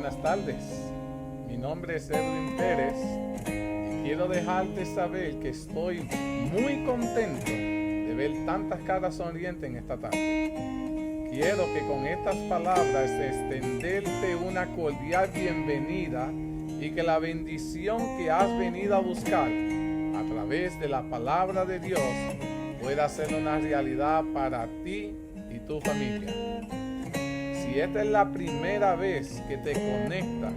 Buenas tardes, mi nombre es Edwin Pérez y quiero dejarte saber que estoy muy contento de ver tantas caras sonrientes en esta tarde. Quiero que con estas palabras extenderte una cordial bienvenida y que la bendición que has venido a buscar a través de la palabra de Dios pueda ser una realidad para ti y tu familia. Si esta es la primera vez que te conectas,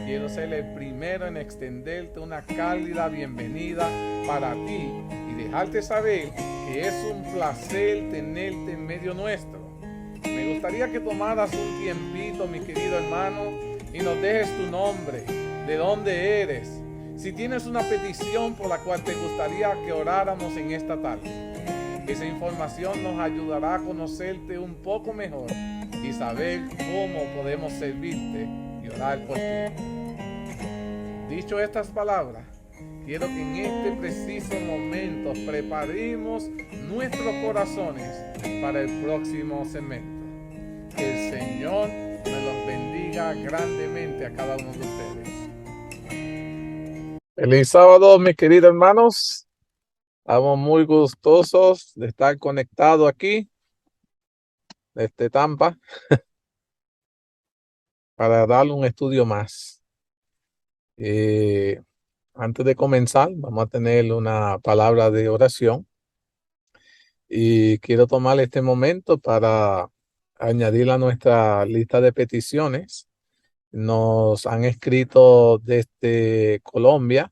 quiero ser el primero en extenderte una cálida bienvenida para ti y dejarte saber que es un placer tenerte en medio nuestro. Me gustaría que tomaras un tiempito, mi querido hermano, y nos dejes tu nombre, de dónde eres, si tienes una petición por la cual te gustaría que oráramos en esta tarde. Esa información nos ayudará a conocerte un poco mejor y saber cómo podemos servirte y orar por ti. Dicho estas palabras, quiero que en este preciso momento preparemos nuestros corazones para el próximo segmento. Que el Señor me los bendiga grandemente a cada uno de ustedes. Feliz sábado, mis queridos hermanos. Estamos muy gustosos de estar conectados aquí desde Tampa para darle un estudio más. Antes de comenzar, vamos a tener una palabra de oración y quiero tomar este momento para añadir a nuestra lista de peticiones. Nos han escrito desde Colombia.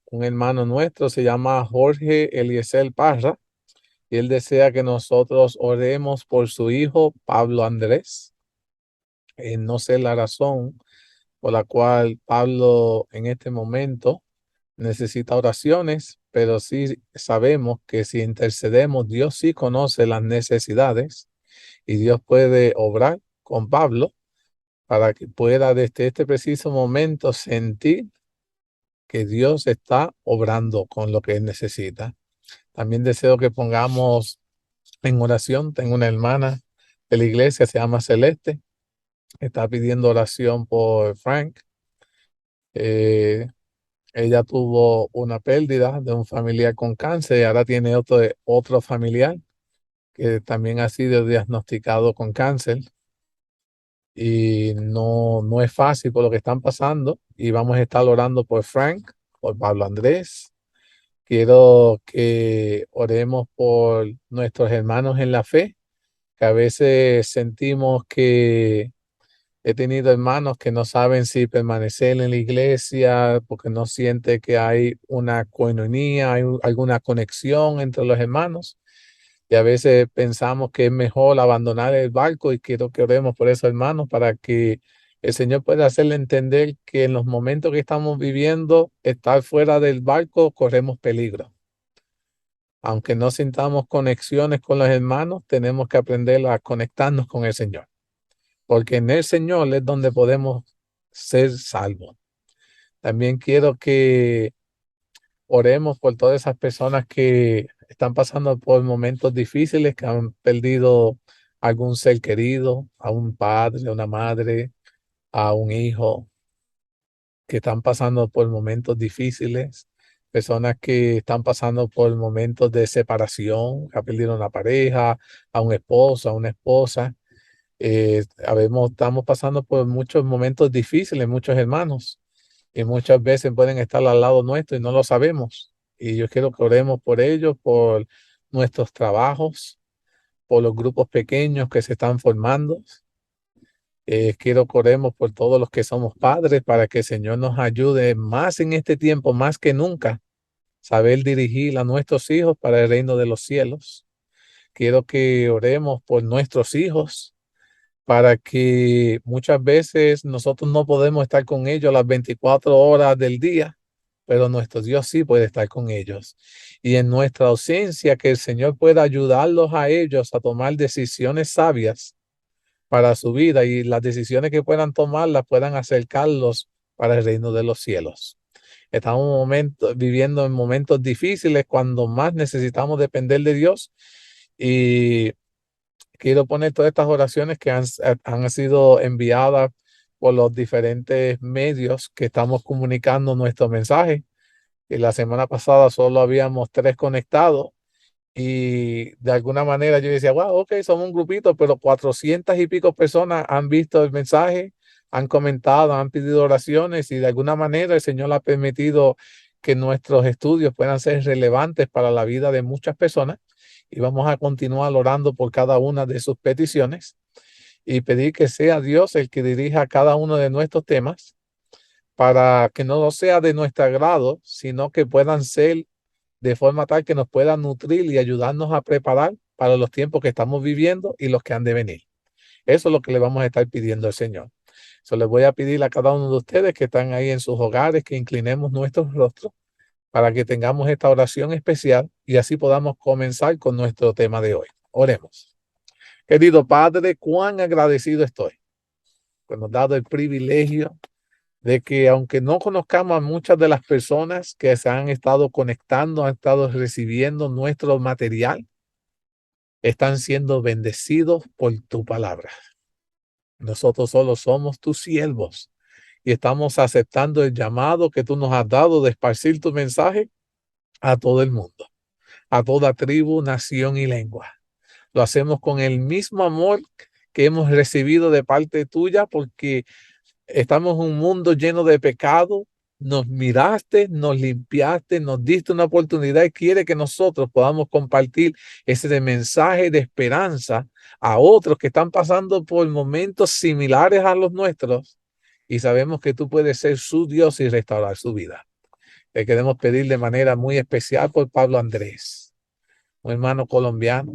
Un hermano nuestro se llama Jorge Eliezer Parra y él desea que nosotros oremos por su hijo Pablo Andrés. No sé la razón por la cual Pablo en este momento necesita oraciones, pero sí sabemos que si intercedemos, Dios sí conoce las necesidades y Dios puede obrar con Pablo para que pueda desde este preciso momento sentir que Dios está obrando con lo que él necesita. También deseo que pongamos en oración. Tengo una hermana de la iglesia, se llama Celeste, está pidiendo oración por Frank. Ella tuvo una pérdida de un familiar con cáncer y ahora tiene otro familiar que también ha sido diagnosticado con cáncer. Y no es fácil por lo que están pasando. Y vamos a estar orando por Frank, por Pablo Andrés. Quiero que oremos por nuestros hermanos en la fe, que a veces sentimos que he tenido hermanos que no saben si permanecer en la iglesia porque no siente que hay una coinonía, hay alguna conexión entre los hermanos. Y a veces pensamos que es mejor abandonar el barco y quiero que oremos por esos hermanos para que el Señor pueda hacerle entender que en los momentos que estamos viviendo, estar fuera del barco, corremos peligro. Aunque no sintamos conexiones con los hermanos, tenemos que aprender a conectarnos con el Señor, porque en el Señor es donde podemos ser salvos. También quiero que oremos por todas esas personas que están pasando por momentos difíciles, que han perdido algún ser querido, a un padre, a una madre, a un hijo, que están pasando por momentos difíciles, personas que están pasando por momentos de separación, que han perdido una pareja, a un esposo, a una esposa. Estamos pasando por muchos momentos difíciles, muchos hermanos, y muchas veces pueden estar al lado nuestro y no lo sabemos. Y yo quiero que oremos por ellos, por nuestros trabajos, por los grupos pequeños que se están formando. Quiero que oremos por todos los que somos padres para que el Señor nos ayude más en este tiempo, más que nunca, saber dirigir a nuestros hijos para el reino de los cielos. Quiero que oremos por nuestros hijos para que muchas veces nosotros no podemos estar con ellos las 24 horas del día, pero nuestro Dios sí puede estar con ellos. Y en nuestra ausencia, que el Señor pueda ayudarlos a ellos a tomar decisiones sabias para su vida y las decisiones que puedan tomar las puedan acercarlos para el reino de los cielos. Estamos viviendo en momentos difíciles cuando más necesitamos depender de Dios y quiero poner todas estas oraciones que han sido enviadas por los diferentes medios que estamos comunicando nuestro mensaje. Y la semana pasada solo habíamos 3 conectados y de alguna manera yo decía, wow, ok, somos un grupito, pero 400 y pico personas han visto el mensaje, han comentado, han pedido oraciones y de alguna manera el Señor ha permitido que nuestros estudios puedan ser relevantes para la vida de muchas personas y vamos a continuar orando por cada una de sus peticiones y pedir que sea Dios el que dirija cada uno de nuestros temas para que no sea de nuestro agrado, sino que puedan ser de forma tal que nos puedan nutrir y ayudarnos a preparar para los tiempos que estamos viviendo y los que han de venir. Eso es lo que le vamos a estar pidiendo al Señor. So, les voy a pedir a cada uno de ustedes que están ahí en sus hogares que inclinemos nuestros rostros para que tengamos esta oración especial y así podamos comenzar con nuestro tema de hoy. Oremos. Querido Padre, cuán agradecido estoy por nos dado el privilegio de que aunque no conozcamos a muchas de las personas que se han estado conectando, han estado recibiendo nuestro material, están siendo bendecidos por tu palabra. Nosotros solo somos tus siervos y estamos aceptando el llamado que tú nos has dado de esparcir tu mensaje a todo el mundo, a toda tribu, nación y lengua. Lo hacemos con el mismo amor que hemos recibido de parte tuya porque estamos en un mundo lleno de pecado. Nos miraste, nos limpiaste, nos diste una oportunidad y quiere que nosotros podamos compartir ese mensaje de esperanza a otros que están pasando por momentos similares a los nuestros y sabemos que tú puedes ser su Dios y restaurar su vida. Te queremos pedir de manera muy especial por Pablo Andrés, un hermano colombiano.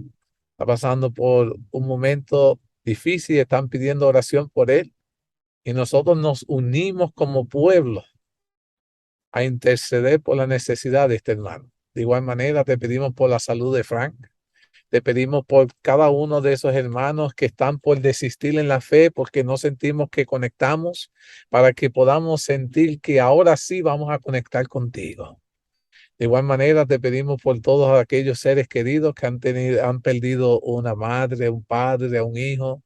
Está pasando por un momento difícil, están pidiendo oración por él. Y nosotros nos unimos como pueblo a interceder por la necesidad de este hermano. De igual manera, te pedimos por la salud de Frank. Te pedimos por cada uno de esos hermanos que están por desistir en la fe porque no sentimos que conectamos, para que podamos sentir que ahora sí vamos a conectar contigo. De igual manera, te pedimos por todos aquellos seres queridos que han perdido una madre, un padre, un hijo,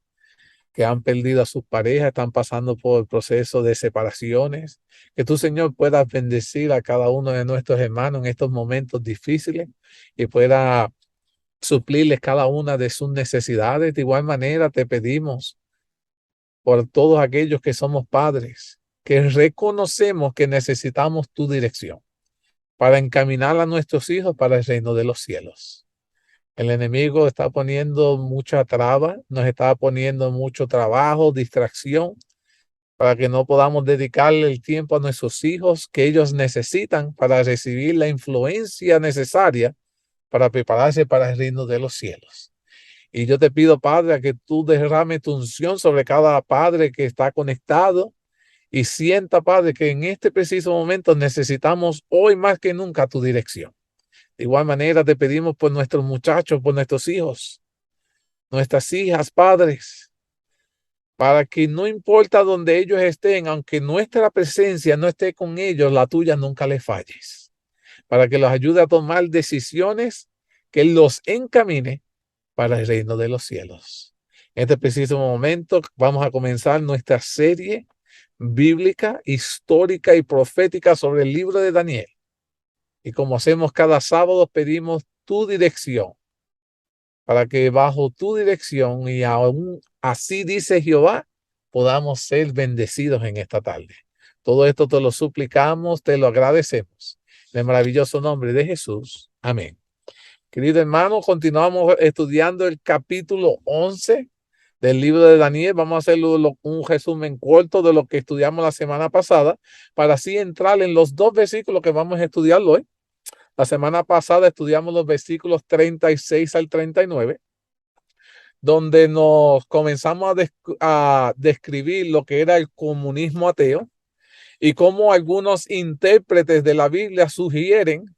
que han perdido a sus parejas, están pasando por el proceso de separaciones. Que tú, Señor, puedas bendecir a cada uno de nuestros hermanos en estos momentos difíciles y pueda suplirles cada una de sus necesidades. De igual manera, te pedimos por todos aquellos que somos padres, que reconocemos que necesitamos tu dirección para encaminar a nuestros hijos para el reino de los cielos. El enemigo está poniendo mucha traba, nos está poniendo mucho trabajo, distracción, para que no podamos dedicarle el tiempo a nuestros hijos que ellos necesitan para recibir la influencia necesaria para prepararse para el reino de los cielos. Y yo te pido, Padre, a que tú derrame tu unción sobre cada padre que está conectado y sienta, Padre, que en este preciso momento necesitamos hoy más que nunca tu dirección. De igual manera te pedimos por nuestros muchachos, por nuestros hijos, nuestras hijas, padres, para que no importa donde ellos estén, aunque nuestra presencia no esté con ellos, la tuya nunca les falles, para que los ayude a tomar decisiones que los encamine para el reino de los cielos. En este preciso momento vamos a comenzar nuestra serie bíblica, histórica y profética sobre el libro de Daniel. Y como hacemos cada sábado, pedimos tu dirección para que bajo tu dirección y aún así dice Jehová, podamos ser bendecidos en esta tarde. Todo esto te lo suplicamos, te lo agradecemos. En el maravilloso nombre de Jesús. Amén. Querido hermano, continuamos estudiando el capítulo 11 del libro de Daniel. Vamos a hacer un resumen corto de lo que estudiamos la semana pasada, para así entrar en los 2 versículos que vamos a estudiar hoy. La semana pasada estudiamos los versículos 36 al 39, donde nos comenzamos a describir lo que era el comunismo ateo y cómo algunos intérpretes de la Biblia sugieren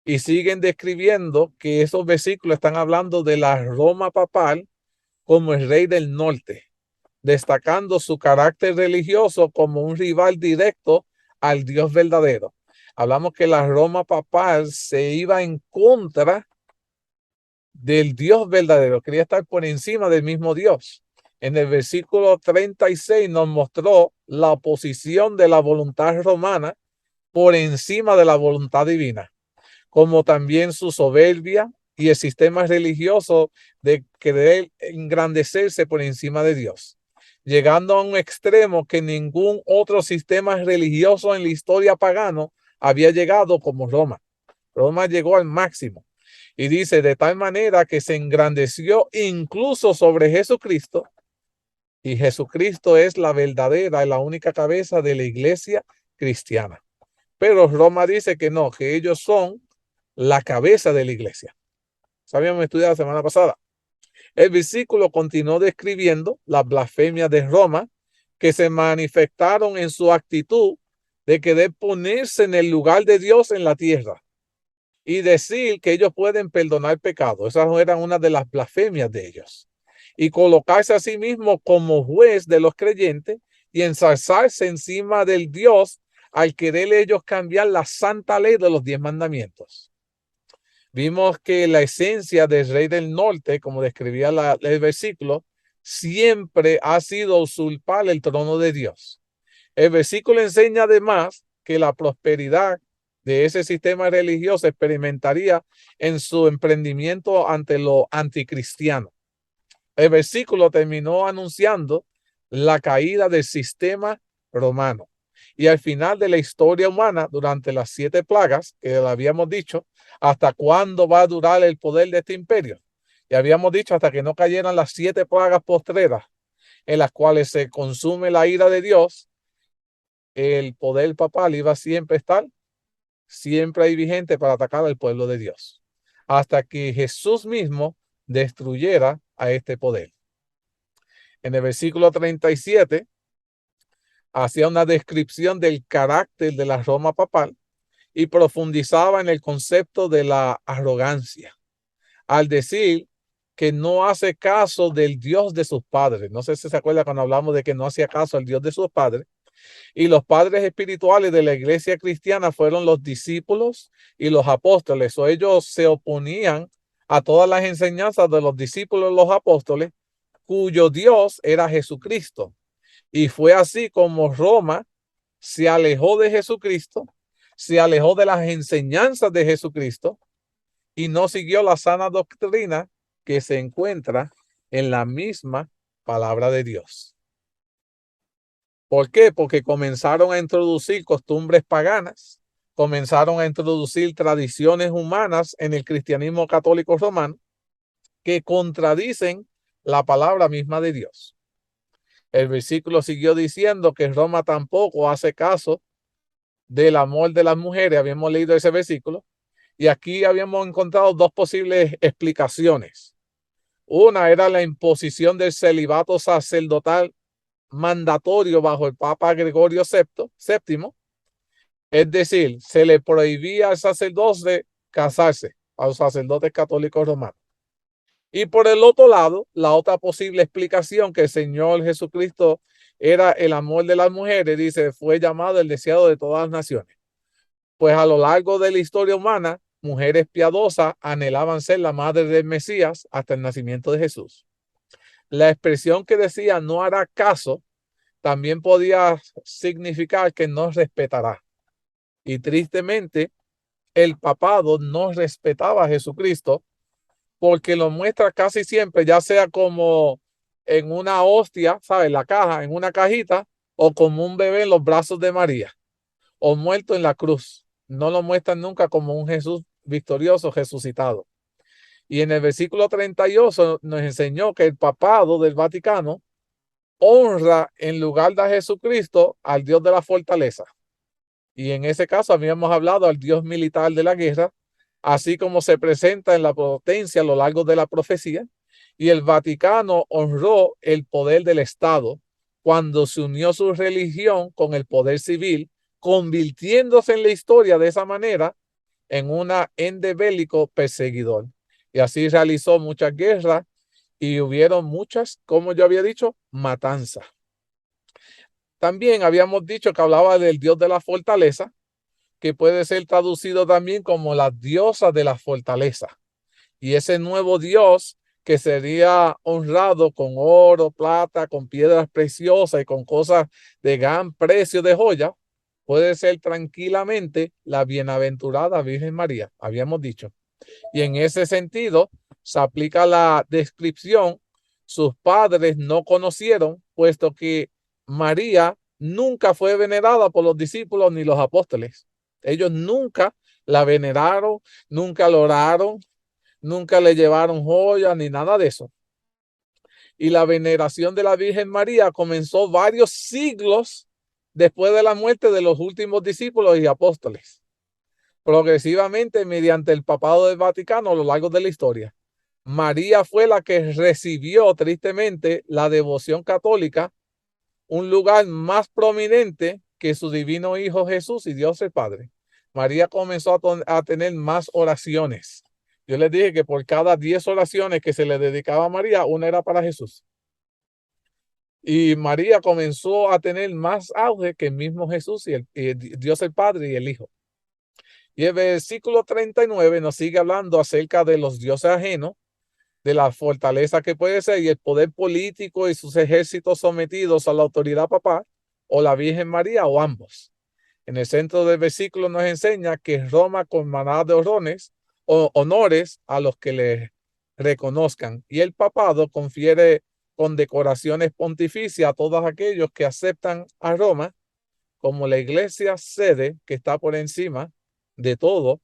y siguen describiendo que esos versículos están hablando de la Roma papal como el rey del norte, destacando su carácter religioso como un rival directo al Dios verdadero. Hablamos que la Roma papal se iba en contra del Dios verdadero, quería estar por encima del mismo Dios. En el versículo 36 nos mostró la oposición de la voluntad romana por encima de la voluntad divina, como también su soberbia y el sistema religioso de querer engrandecerse por encima de Dios, llegando a un extremo que ningún otro sistema religioso en la historia pagano había llegado como Roma. Roma llegó al máximo. Y dice, de tal manera que se engrandeció incluso sobre Jesucristo, y Jesucristo es la verdadera y la única cabeza de la iglesia cristiana. Pero Roma dice que no, que ellos son la cabeza de la iglesia. Sabíamos estudiar la semana pasada. El versículo continuó describiendo las blasfemias de Roma que se manifestaron en su actitud de querer ponerse en el lugar de Dios en la tierra y decir que ellos pueden perdonar pecados. Esas eran una de las blasfemias de ellos. Y colocarse a sí mismo como juez de los creyentes y ensalzarse encima del Dios al querer ellos cambiar la santa ley de los 10 mandamientos. Vimos que la esencia del rey del norte, como describía el versículo, siempre ha sido usurpar el trono de Dios. El versículo enseña además que la prosperidad de ese sistema religioso experimentaría en su emprendimiento ante lo anticristiano. El versículo terminó anunciando la caída del sistema romano. Y al final de la historia humana, durante las 7 plagas, que lo habíamos dicho, ¿hasta cuándo va a durar el poder de este imperio? Y habíamos dicho hasta que no cayeran las 7 plagas postreras, en las cuales se consume la ira de Dios, el poder papal iba siempre a estar, siempre ahí vigente para atacar al pueblo de Dios, hasta que Jesús mismo destruyera a este poder. En el versículo 37 hacía una descripción del carácter de la Roma papal y profundizaba en el concepto de la arrogancia, al decir que no hace caso del Dios de sus padres. No sé si se acuerda cuando hablamos de que no hacía caso al Dios de sus padres. Y los padres espirituales de la iglesia cristiana fueron los discípulos y los apóstoles. O ellos se oponían a todas las enseñanzas de los discípulos y los apóstoles, cuyo Dios era Jesucristo. Y fue así como Roma se alejó de Jesucristo, se alejó de las enseñanzas de Jesucristo y no siguió la sana doctrina que se encuentra en la misma palabra de Dios. ¿Por qué? Porque comenzaron a introducir costumbres paganas, comenzaron a introducir tradiciones humanas en el cristianismo católico romano que contradicen la palabra misma de Dios. El versículo siguió diciendo que Roma tampoco hace caso del amor de las mujeres. Habíamos leído ese versículo y aquí habíamos encontrado 2 posibles explicaciones. Una era la imposición del celibato sacerdotal mandatorio bajo el Papa Gregorio VII, es decir, se le prohibía al sacerdote casarse, a los sacerdotes católicos romanos. Y por el otro lado, la otra posible explicación que el Señor Jesucristo era el amor de las mujeres, dice, fue llamado el deseado de todas las naciones. Pues a lo largo de la historia humana, mujeres piadosas anhelaban ser la madre del Mesías hasta el nacimiento de Jesús. La expresión que decía no hará caso también podía significar que no respetará. Y tristemente, el papado no respetaba a Jesucristo porque lo muestra casi siempre, ya sea como en una hostia, ¿sabes? La caja, en una cajita, o como un bebé en los brazos de María, o muerto en la cruz. No lo muestran nunca como un Jesús victorioso, resucitado. Y en el versículo 38 nos enseñó que el papado del Vaticano honra en lugar de a Jesucristo al Dios de la fortaleza. Y en ese caso habíamos hablado al Dios militar de la guerra, así como se presenta en la potencia a lo largo de la profecía. Y el Vaticano honró el poder del Estado cuando se unió su religión con el poder civil, convirtiéndose en la historia de esa manera en un ente bélico perseguidor. Y así realizó muchas guerras y hubieron muchas, como yo había dicho, matanzas. También habíamos dicho que hablaba del Dios de la fortaleza, que puede ser traducido también como la diosa de la fortaleza. Y ese nuevo Dios que sería honrado con oro, plata, con piedras preciosas y con cosas de gran precio de joya, puede ser tranquilamente la bienaventurada Virgen María, habíamos dicho. Y en ese sentido se aplica la descripción: sus padres no conocieron, puesto que María nunca fue venerada por los discípulos ni los apóstoles. Ellos nunca la veneraron, nunca la oraron, nunca le llevaron joyas ni nada de eso. Y la veneración de la Virgen María comenzó varios siglos después de la muerte de los últimos discípulos y apóstoles, progresivamente mediante el papado del Vaticano a lo largo de la historia. María fue la que recibió tristemente la devoción católica, un lugar más prominente que su divino Hijo Jesús y Dios el Padre. María comenzó a tener más oraciones. Yo les dije que por cada 10 oraciones que se le dedicaba a María, una era para Jesús. Y María comenzó a tener más auge que el mismo Jesús y Dios el Padre y el Hijo. Y el versículo 39 nos sigue hablando acerca de los dioses ajenos, de la fortaleza que puede ser y el poder político y sus ejércitos sometidos a la autoridad papal o la Virgen María o ambos. En el centro del versículo nos enseña que Roma colmará de honores a los que le reconozcan, y el papado confiere condecoraciones pontificias a todos aquellos que aceptan a Roma como la iglesia sede que está por encima de todo,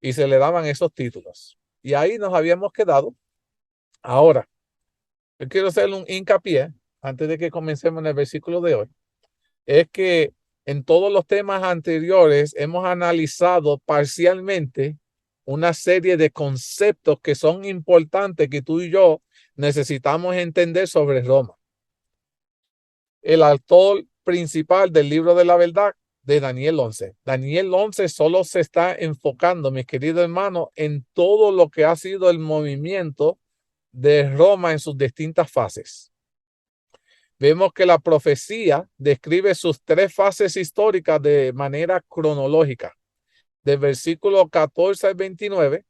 y se le daban esos títulos. Y ahí nos habíamos quedado. Ahora, yo quiero hacer un hincapié antes de que comencemos en el versículo de hoy. Es que en todos los temas anteriores hemos analizado parcialmente una serie de conceptos que son importantes que tú y yo necesitamos entender sobre Roma. El autor principal del libro de la verdad de Daniel 11. Daniel 11 solo se está enfocando, mis queridos hermanos, en todo lo que ha sido el movimiento de Roma en sus distintas fases. Vemos que la profecía describe sus 3 fases históricas de manera cronológica. Del versículo 14 al 29,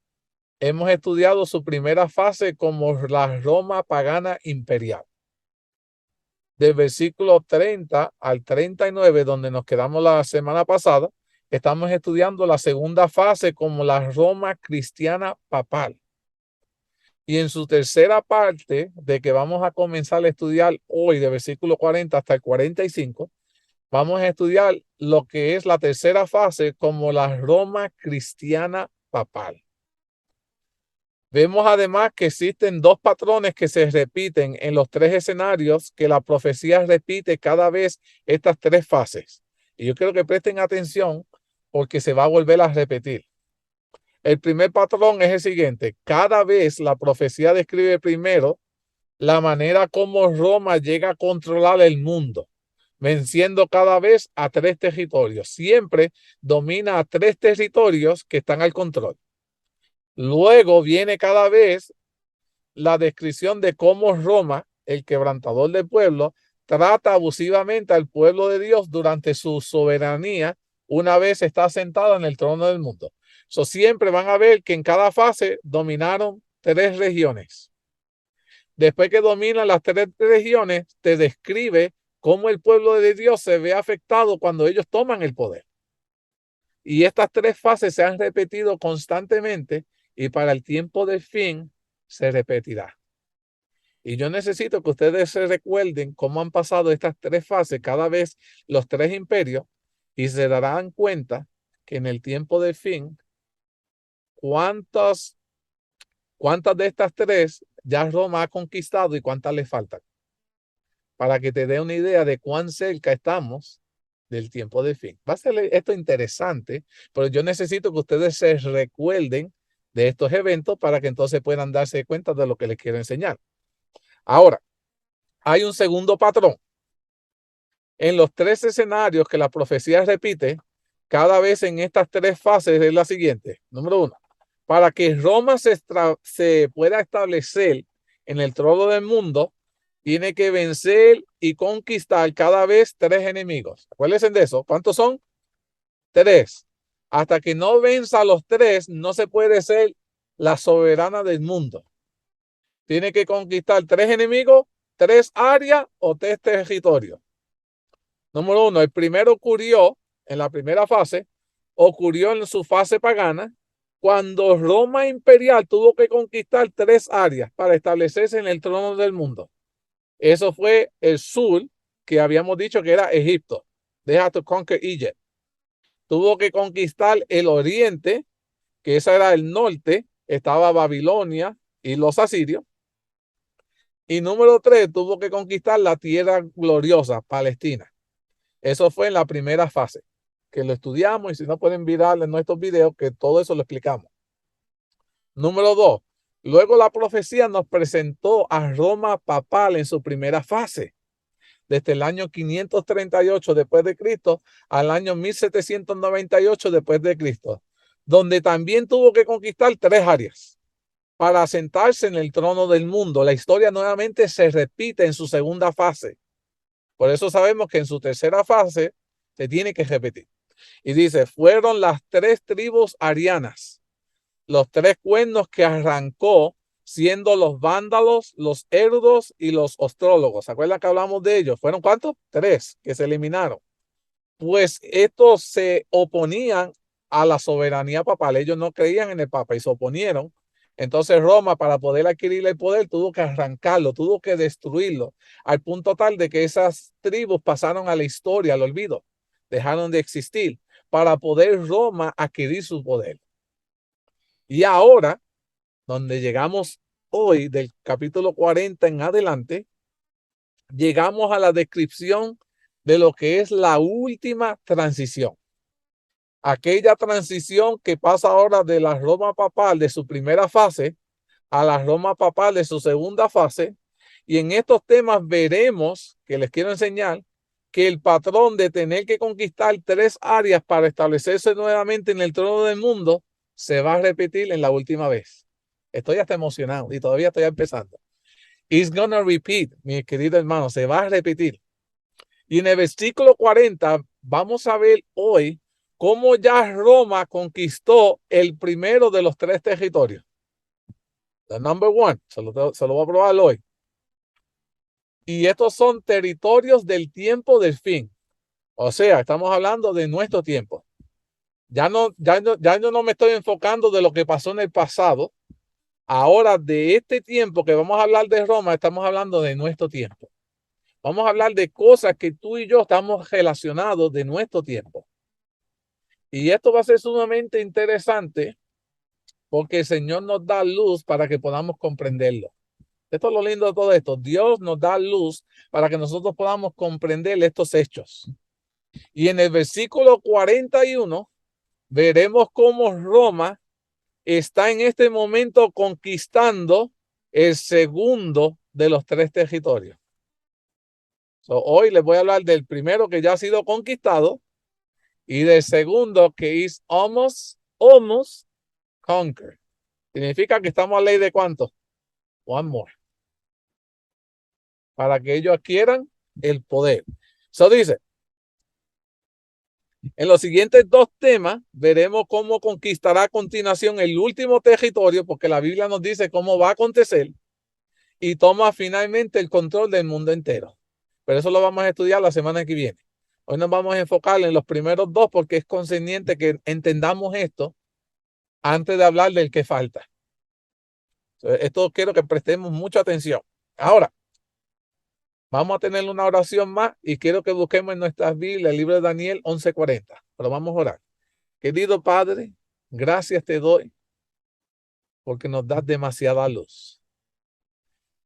hemos estudiado su primera fase como la Roma pagana imperial. Del versículo 30 al 39, donde nos quedamos la semana pasada, estamos estudiando la segunda fase como la Roma cristiana papal. Y en su tercera parte, de que vamos a comenzar a estudiar hoy, de versículo 40 hasta el 45, vamos a estudiar lo que es la tercera fase como la Roma cristiana papal. Vemos además que existen 2 patrones que se repiten en los 3 escenarios, que la profecía repite cada vez estas 3 fases. Y yo quiero que presten atención porque se va a volver a repetir. El primer patrón es el siguiente: cada vez la profecía describe primero la manera como Roma llega a controlar el mundo, venciendo cada vez a 3 territorios. Siempre domina a 3 territorios que están al control. Luego viene cada vez la descripción de cómo Roma, el quebrantador del pueblo, trata abusivamente al pueblo de Dios durante su soberanía una vez está sentado en el trono del mundo. Siempre van a ver que en cada fase dominaron 3 regiones. Después que dominan las 3 regiones, te describe cómo el pueblo de Dios se ve afectado cuando ellos toman el poder. Y estas 3 fases se han repetido constantemente y para el tiempo del fin se repetirá. Y yo necesito que ustedes se recuerden cómo han pasado estas 3 fases, cada vez los 3 imperios, y se darán cuenta que en el tiempo del fin, cuántas de estas 3 ya Roma ha conquistado y cuántas le faltan. Para que te dé una idea de cuán cerca estamos del tiempo del fin. Va a ser esto interesante, pero yo necesito que ustedes se recuerden de estos eventos para que entonces puedan darse cuenta de lo que les quiero enseñar. Ahora, hay un segundo patrón. En los 3 escenarios que la profecía repite, cada vez en estas 3 fases es la siguiente. Número 1, para que Roma se pueda establecer en el trono del mundo, tiene que vencer y conquistar cada vez 3 enemigos. Acuérdense de eso. ¿Cuántos son? 3. Hasta que no venza a los 3, no se puede ser la soberana del mundo. Tiene que conquistar 3 enemigos, 3 áreas o 3 territorios. Número 1, el primero ocurrió en la primera fase, ocurrió en su fase pagana, cuando Roma imperial tuvo que conquistar 3 áreas para establecerse en el trono del mundo. Eso fue el sur, que habíamos dicho que era Egipto. They had to conquer Egypt. Tuvo que conquistar el oriente, que ese era el norte, estaba Babilonia y los asirios. Y número 3, tuvo que conquistar la tierra gloriosa, Palestina. Eso fue en la primera fase, que lo estudiamos, y si no pueden mirar en nuestros videos, que todo eso lo explicamos. Número 2, luego la profecía nos presentó a Roma papal en su primera fase, desde el año 538 después de Cristo al año 1798 después de Cristo, donde también tuvo que conquistar 3 áreas para sentarse en el trono del mundo. La historia nuevamente se repite en su segunda fase. Por eso sabemos que en su tercera fase se tiene que repetir. Y dice, fueron las 3 tribus arianas, los 3 cuernos que arrancó, siendo los vándalos, los herdos y los ostrólogos. ¿Se acuerdan que hablamos de ellos? ¿Fueron cuántos? 3 que se eliminaron. Pues estos se oponían a la soberanía papal. Ellos no creían en el papa y se oponieron. Entonces Roma, para poder adquirir el poder, tuvo que arrancarlo, tuvo que destruirlo, al punto tal de que esas tribus pasaron a la historia, al olvido, dejaron de existir, para poder Roma adquirir su poder. Y ahora, donde llegamos hoy, del capítulo 40 en adelante, llegamos a la descripción de lo que es la última transición. Aquella transición que pasa ahora de la Roma papal de su primera fase a la Roma papal de su segunda fase. Y en estos temas veremos, que les quiero enseñar, que el patrón de tener que conquistar 3 áreas para establecerse nuevamente en el trono del mundo se va a repetir en la última vez. Estoy hasta emocionado y todavía estoy empezando. It's gonna repeat, mi querido hermano, se va a repetir. Y en el versículo 40 vamos a ver hoy cómo ya Roma conquistó el primero de los 3 territorios. The number 1, se lo voy a probar hoy. Y estos son territorios del tiempo del fin. O sea, estamos hablando de nuestro tiempo. Ya no me estoy enfocando de lo que pasó en el pasado. Ahora, de este tiempo que vamos a hablar de Roma, estamos hablando de nuestro tiempo. Vamos a hablar de cosas que tú y yo estamos relacionados de nuestro tiempo. Y esto va a ser sumamente interesante porque el Señor nos da luz para que podamos comprenderlo. Esto es lo lindo de todo esto. Dios nos da luz para que nosotros podamos comprender estos hechos. Y en el versículo 41 veremos cómo Roma está en este momento conquistando el segundo de los 3 territorios. Hoy les voy a hablar del primero que ya ha sido conquistado y del segundo que es almost conquered. Significa que estamos a ley de ¿cuánto? One more. Para que ellos adquieran el poder. Eso dice, en los siguientes 2 temas veremos cómo conquistará a continuación el último territorio, porque la Biblia nos dice cómo va a acontecer, y toma finalmente el control del mundo entero. Pero eso lo vamos a estudiar la semana que viene. Hoy nos vamos a enfocar en los primeros 2 porque es conveniente que entendamos esto antes de hablar del que falta. Esto quiero que prestemos mucha atención. Ahora, vamos a tener una oración más y quiero que busquemos en nuestras Biblias el libro de Daniel 11:40. Pero vamos a orar. Querido Padre, gracias te doy porque nos das demasiada luz.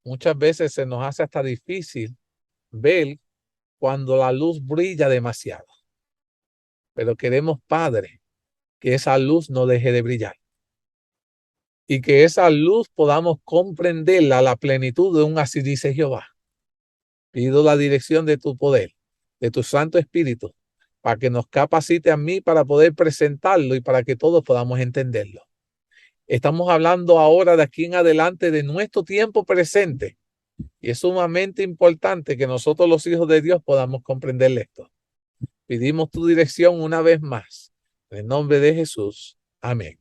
Muchas veces se nos hace hasta difícil ver cuando la luz brilla demasiado. Pero queremos, Padre, que esa luz no deje de brillar. Y que esa luz podamos comprenderla a la plenitud de un así dice Jehová. Pido la dirección de tu poder, de tu Santo Espíritu, para que nos capacite a mí para poder presentarlo y para que todos podamos entenderlo. Estamos hablando ahora de aquí en adelante de nuestro tiempo presente y es sumamente importante que nosotros los hijos de Dios podamos comprender esto. Pedimos tu dirección una vez más. En el nombre de Jesús. Amén.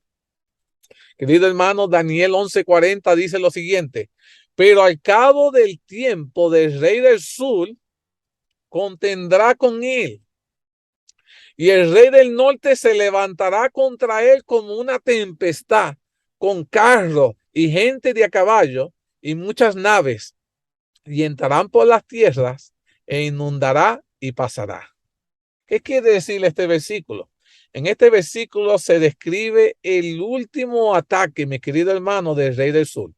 Querido hermano, Daniel 11:40 dice lo siguiente: pero al cabo del tiempo del rey del sur contendrá con él, y el rey del norte se levantará contra él como una tempestad, con carros y gente de a caballo y muchas naves, y entrarán por las tierras e inundará y pasará. ¿Qué quiere decir este versículo? En este versículo se describe el último ataque, mi querido hermano, del rey del sur.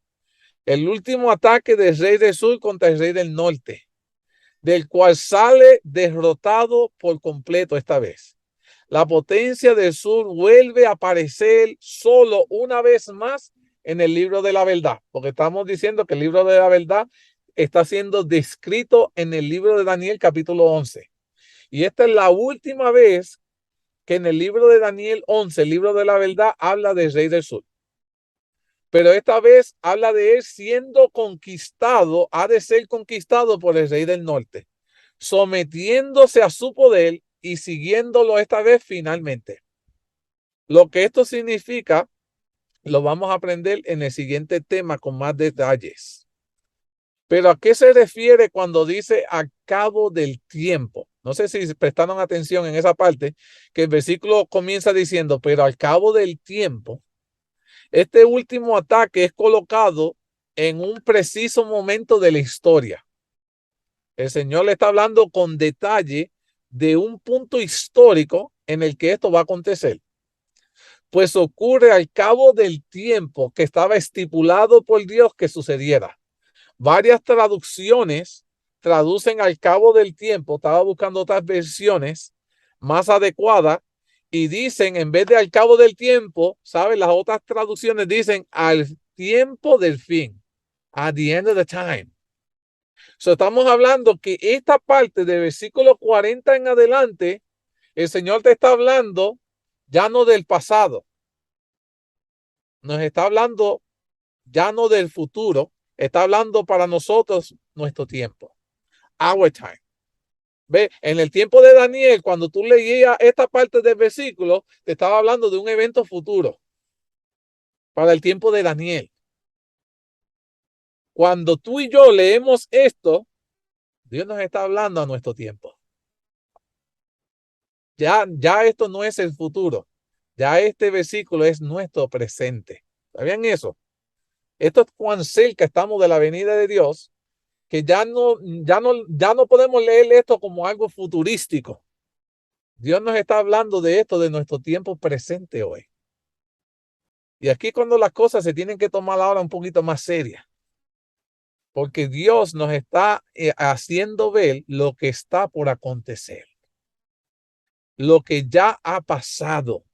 El último ataque del rey del sur contra el rey del norte, del cual sale derrotado por completo esta vez. La potencia del sur vuelve a aparecer solo una vez más en el libro de la verdad, porque estamos diciendo que el libro de la verdad está siendo descrito en el libro de Daniel capítulo 11. Y esta es la última vez que en el libro de Daniel 11, el libro de la verdad, habla del rey del sur. Pero esta vez habla de él siendo conquistado, ha de ser conquistado por el rey del norte, sometiéndose a su poder y siguiéndolo esta vez finalmente. Lo que esto significa lo vamos a aprender en el siguiente tema con más detalles. Pero ¿a qué se refiere cuando dice a cabo del tiempo? No sé si prestaron atención en esa parte, que el versículo comienza diciendo, pero al cabo del tiempo. Este último ataque es colocado en un preciso momento de la historia. El Señor le está hablando con detalle de un punto histórico en el que esto va a acontecer. Pues ocurre al cabo del tiempo que estaba estipulado por Dios que sucediera. Varias traducciones traducen al cabo del tiempo. Estaba buscando otras versiones más adecuadas y dicen, en vez de al cabo del tiempo, ¿sabes? Las otras traducciones dicen al tiempo del fin, at the end of the time. So, estamos hablando que esta parte del versículo 40 en adelante, el Señor te está hablando ya no del pasado, nos está hablando ya no del futuro, está hablando para nosotros nuestro tiempo, our time. Ve, en el tiempo de Daniel, cuando tú leías esta parte del versículo, te estaba hablando de un evento futuro para el tiempo de Daniel. Cuando tú y yo leemos esto, Dios nos está hablando a nuestro tiempo. Ya esto no es el futuro. Ya este versículo es nuestro presente. ¿Sabían eso? Esto es cuán cerca estamos de la venida de Dios, que ya no podemos leer esto como algo futurístico. Dios nos está hablando de esto, de nuestro tiempo presente hoy. Y aquí cuando las cosas se tienen que tomar ahora un poquito más serias, porque Dios nos está haciendo ver lo que está por acontecer, lo que ya ha pasado.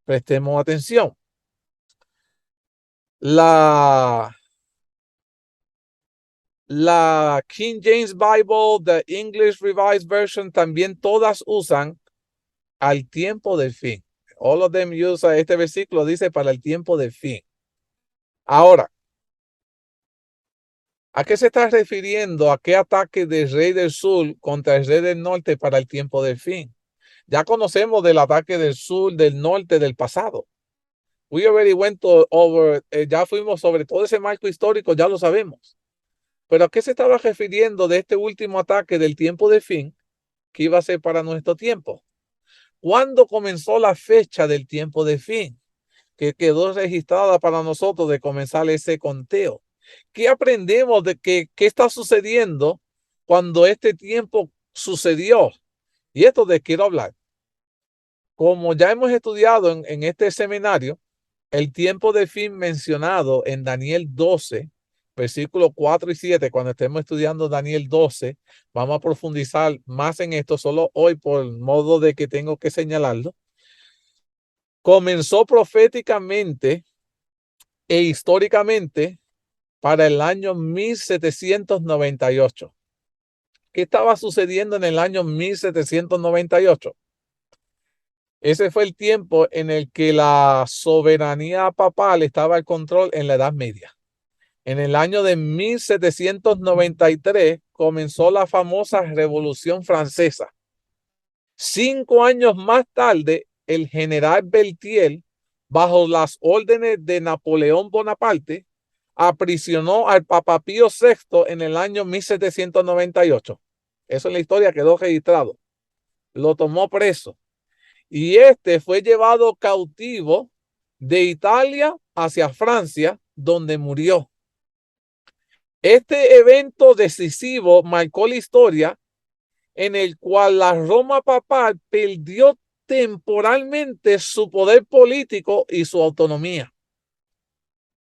Prestemos atención. La King James Bible, the English Revised Version, también todas usan al tiempo del fin. All of them usa este versículo, dice para el tiempo del fin. Ahora, ¿a qué se está refiriendo? ¿A qué ataque del rey del sur contra el rey del norte para el tiempo del fin? Ya conocemos del ataque del sur, del norte, del pasado. We already went over, ya fuimos sobre todo ese marco histórico, ya lo sabemos. Pero ¿a qué se estaba refiriendo de este último ataque del tiempo de fin que iba a ser para nuestro tiempo? ¿Cuándo comenzó la fecha del tiempo de fin que quedó registrada para nosotros de comenzar ese conteo? ¿Qué aprendemos de qué está sucediendo cuando este tiempo sucedió? Y esto de quiero hablar. Como ya hemos estudiado en este seminario, el tiempo de fin mencionado en Daniel 12, versículos 4 y 7, cuando estemos estudiando Daniel 12, vamos a profundizar más en esto, solo hoy por modo de que tengo que señalarlo. Comenzó proféticamente e históricamente para el año 1798. ¿Qué estaba sucediendo en el año 1798? Ese fue el tiempo en el que la soberanía papal estaba al control en la Edad Media. En el año de 1793 comenzó la famosa Revolución Francesa. 5 años más tarde, el general Berthier bajo las órdenes de Napoleón Bonaparte, aprisionó al Papa Pío VI en el año 1798. Eso en la historia quedó registrado. Lo tomó preso y este fue llevado cautivo de Italia hacia Francia, donde murió. Este evento decisivo marcó la historia en el cual la Roma papal perdió temporalmente su poder político y su autonomía.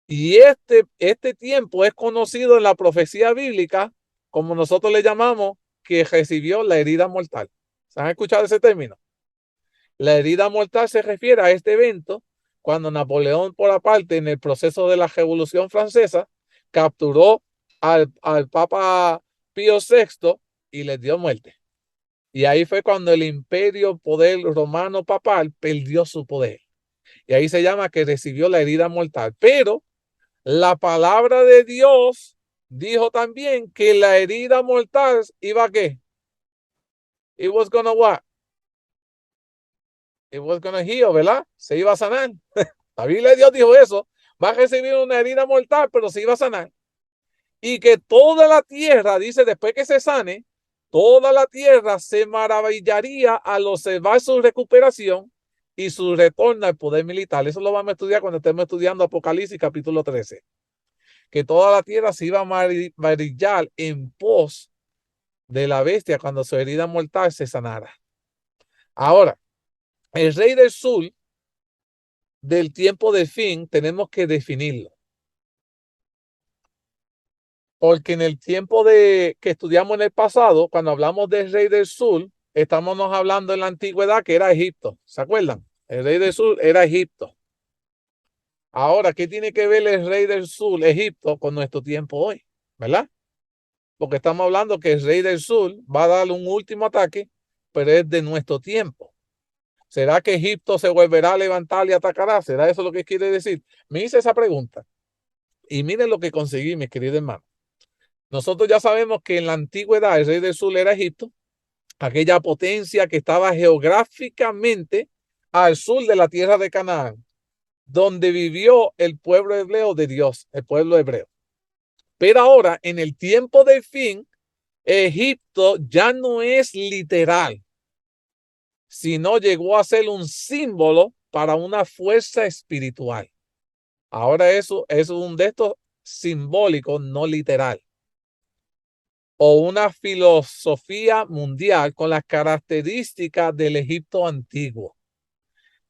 Y este tiempo es conocido en la profecía bíblica, como nosotros le llamamos, que recibió la herida mortal. ¿Se han escuchado ese término? La herida mortal se refiere a este evento cuando Napoleón, por aparte, en el proceso de la Revolución Francesa, capturó al Papa Pío VI y le dio muerte. Y ahí fue cuando el imperio poder romano papal perdió su poder. Y ahí se llama que recibió la herida mortal. Pero la palabra de Dios dijo también que la herida mortal iba a ¿qué? It was gonna what? It was gonna heal, ¿verdad? Se iba a sanar. La Biblia de Dios dijo eso. Va a recibir una herida mortal, pero se iba a sanar. Y que toda la tierra, dice, después que se sane, toda la tierra se maravillaría al observar su recuperación y su retorno al poder militar. Eso lo vamos a estudiar cuando estemos estudiando Apocalipsis capítulo 13. Que toda la tierra se iba a maravillar en pos de la bestia cuando su herida mortal se sanara. Ahora, el rey del sur del tiempo del fin tenemos que definirlo. Porque en el tiempo que estudiamos en el pasado, cuando hablamos del rey del sur, estamos hablando en la antigüedad que era Egipto. ¿Se acuerdan? El rey del sur era Egipto. Ahora, ¿qué tiene que ver el rey del sur, Egipto, con nuestro tiempo hoy? ¿Verdad? Porque estamos hablando que el rey del sur va a dar un último ataque, pero es de nuestro tiempo. ¿Será que Egipto se volverá a levantar y atacará? ¿Será eso lo que quiere decir? Me hice esa pregunta. Y miren lo que conseguí, mis queridos hermanos. Nosotros ya sabemos que en la antigüedad el rey del sur era Egipto, aquella potencia que estaba geográficamente al sur de la tierra de Canaán, donde vivió el pueblo hebreo de Dios, el pueblo hebreo. Pero ahora, en el tiempo del fin, Egipto ya no es literal, sino llegó a ser un símbolo para una fuerza espiritual. Ahora eso es un de estos simbólicos, no literal. O una filosofía mundial con las características del Egipto antiguo.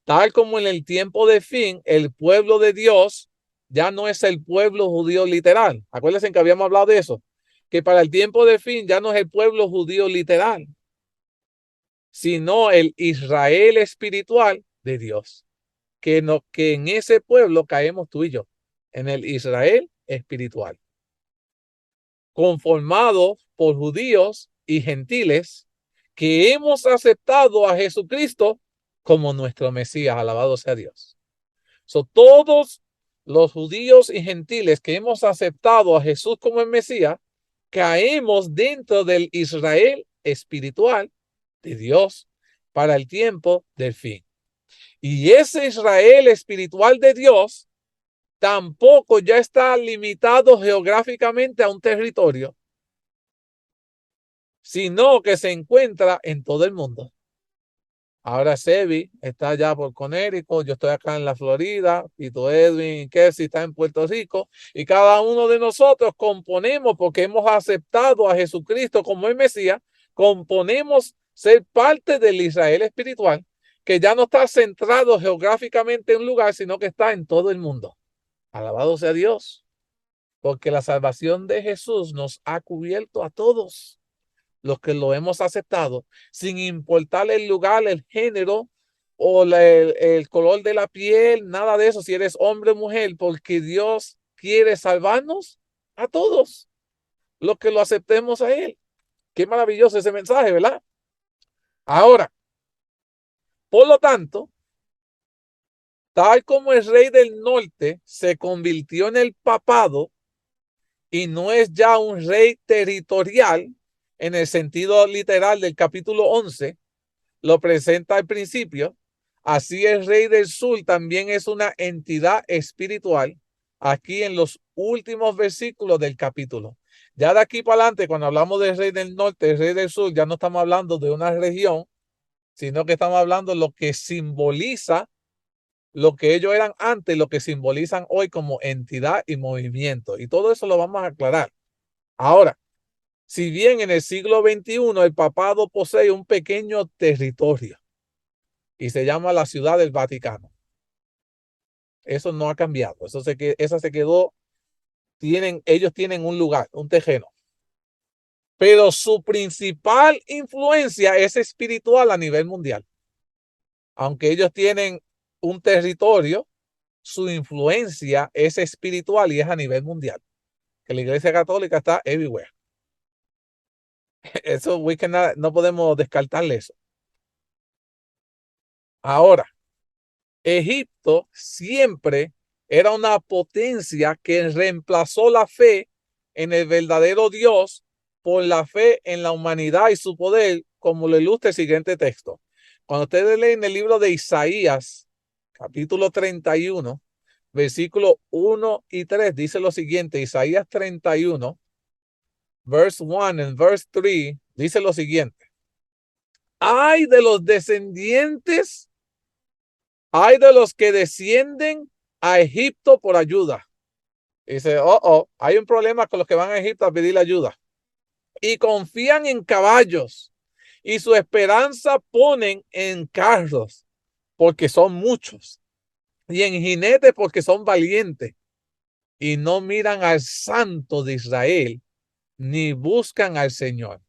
Tal como en el tiempo de fin, el pueblo de Dios ya no es el pueblo judío literal. Acuérdense que habíamos hablado de eso, que para el tiempo de fin ya no es el pueblo judío literal, sino el Israel espiritual de Dios. Que en ese pueblo caemos tú y yo, en el Israel espiritual, conformados por judíos y gentiles que hemos aceptado a Jesucristo como nuestro Mesías. Alabado sea Dios. Todos los judíos y gentiles que hemos aceptado a Jesús como el Mesías, caemos dentro del Israel espiritual de Dios para el tiempo del fin. Y ese Israel espiritual de Dios tampoco ya está limitado geográficamente a un territorio, sino que se encuentra en todo el mundo. Ahora Sebi está allá por Connecticut, yo estoy acá en la Florida, Pito Edwin y Kelsey está en Puerto Rico, y cada uno de nosotros componemos, porque hemos aceptado a Jesucristo como el Mesías, componemos ser parte del Israel espiritual, que ya no está centrado geográficamente en un lugar, sino que está en todo el mundo. Alabado sea Dios, porque la salvación de Jesús nos ha cubierto a todos los que lo hemos aceptado, sin importar el lugar, el género o el color de la piel, nada de eso, si eres hombre o mujer, porque Dios quiere salvarnos a todos los que lo aceptemos a Él. Qué maravilloso ese mensaje, ¿verdad? Ahora, por lo tanto, tal como el rey del norte se convirtió en el papado y no es ya un rey territorial en el sentido literal del capítulo 11, lo presenta al principio. Así el rey del sur también es una entidad espiritual aquí en los últimos versículos del capítulo. Ya de aquí para adelante, cuando hablamos del rey del norte, el rey del sur, ya no estamos hablando de una región, sino que estamos hablando de lo que simboliza lo que ellos eran antes, lo que simbolizan hoy como entidad y movimiento. Y todo eso lo vamos a aclarar. Ahora, si bien en el siglo XXI el papado posee un pequeño territorio y se llama la Ciudad del Vaticano, eso no ha cambiado. Esa se quedó, ellos tienen un lugar, un terreno. Pero su principal influencia es espiritual a nivel mundial. Aunque ellos tienen un territorio, su influencia es espiritual y es a nivel mundial. Que la Iglesia Católica está everywhere. Eso no podemos descartarle eso. Ahora, Egipto siempre era una potencia que reemplazó la fe en el verdadero Dios por la fe en la humanidad y su poder, como lo ilustra el siguiente texto. Cuando ustedes leen el libro de Isaías, capítulo 31, versículos 1 y 3, dice lo siguiente. Isaías 31, verse 1 and verse 3, dice lo siguiente. Ay de los descendientes, ay de los que descienden a Egipto por ayuda. Dice, hay un problema con los que van a Egipto a pedir ayuda. Y confían en caballos y su esperanza ponen en carros porque son muchos y en jinetes porque son valientes y no miran al Santo de Israel ni buscan al Señor.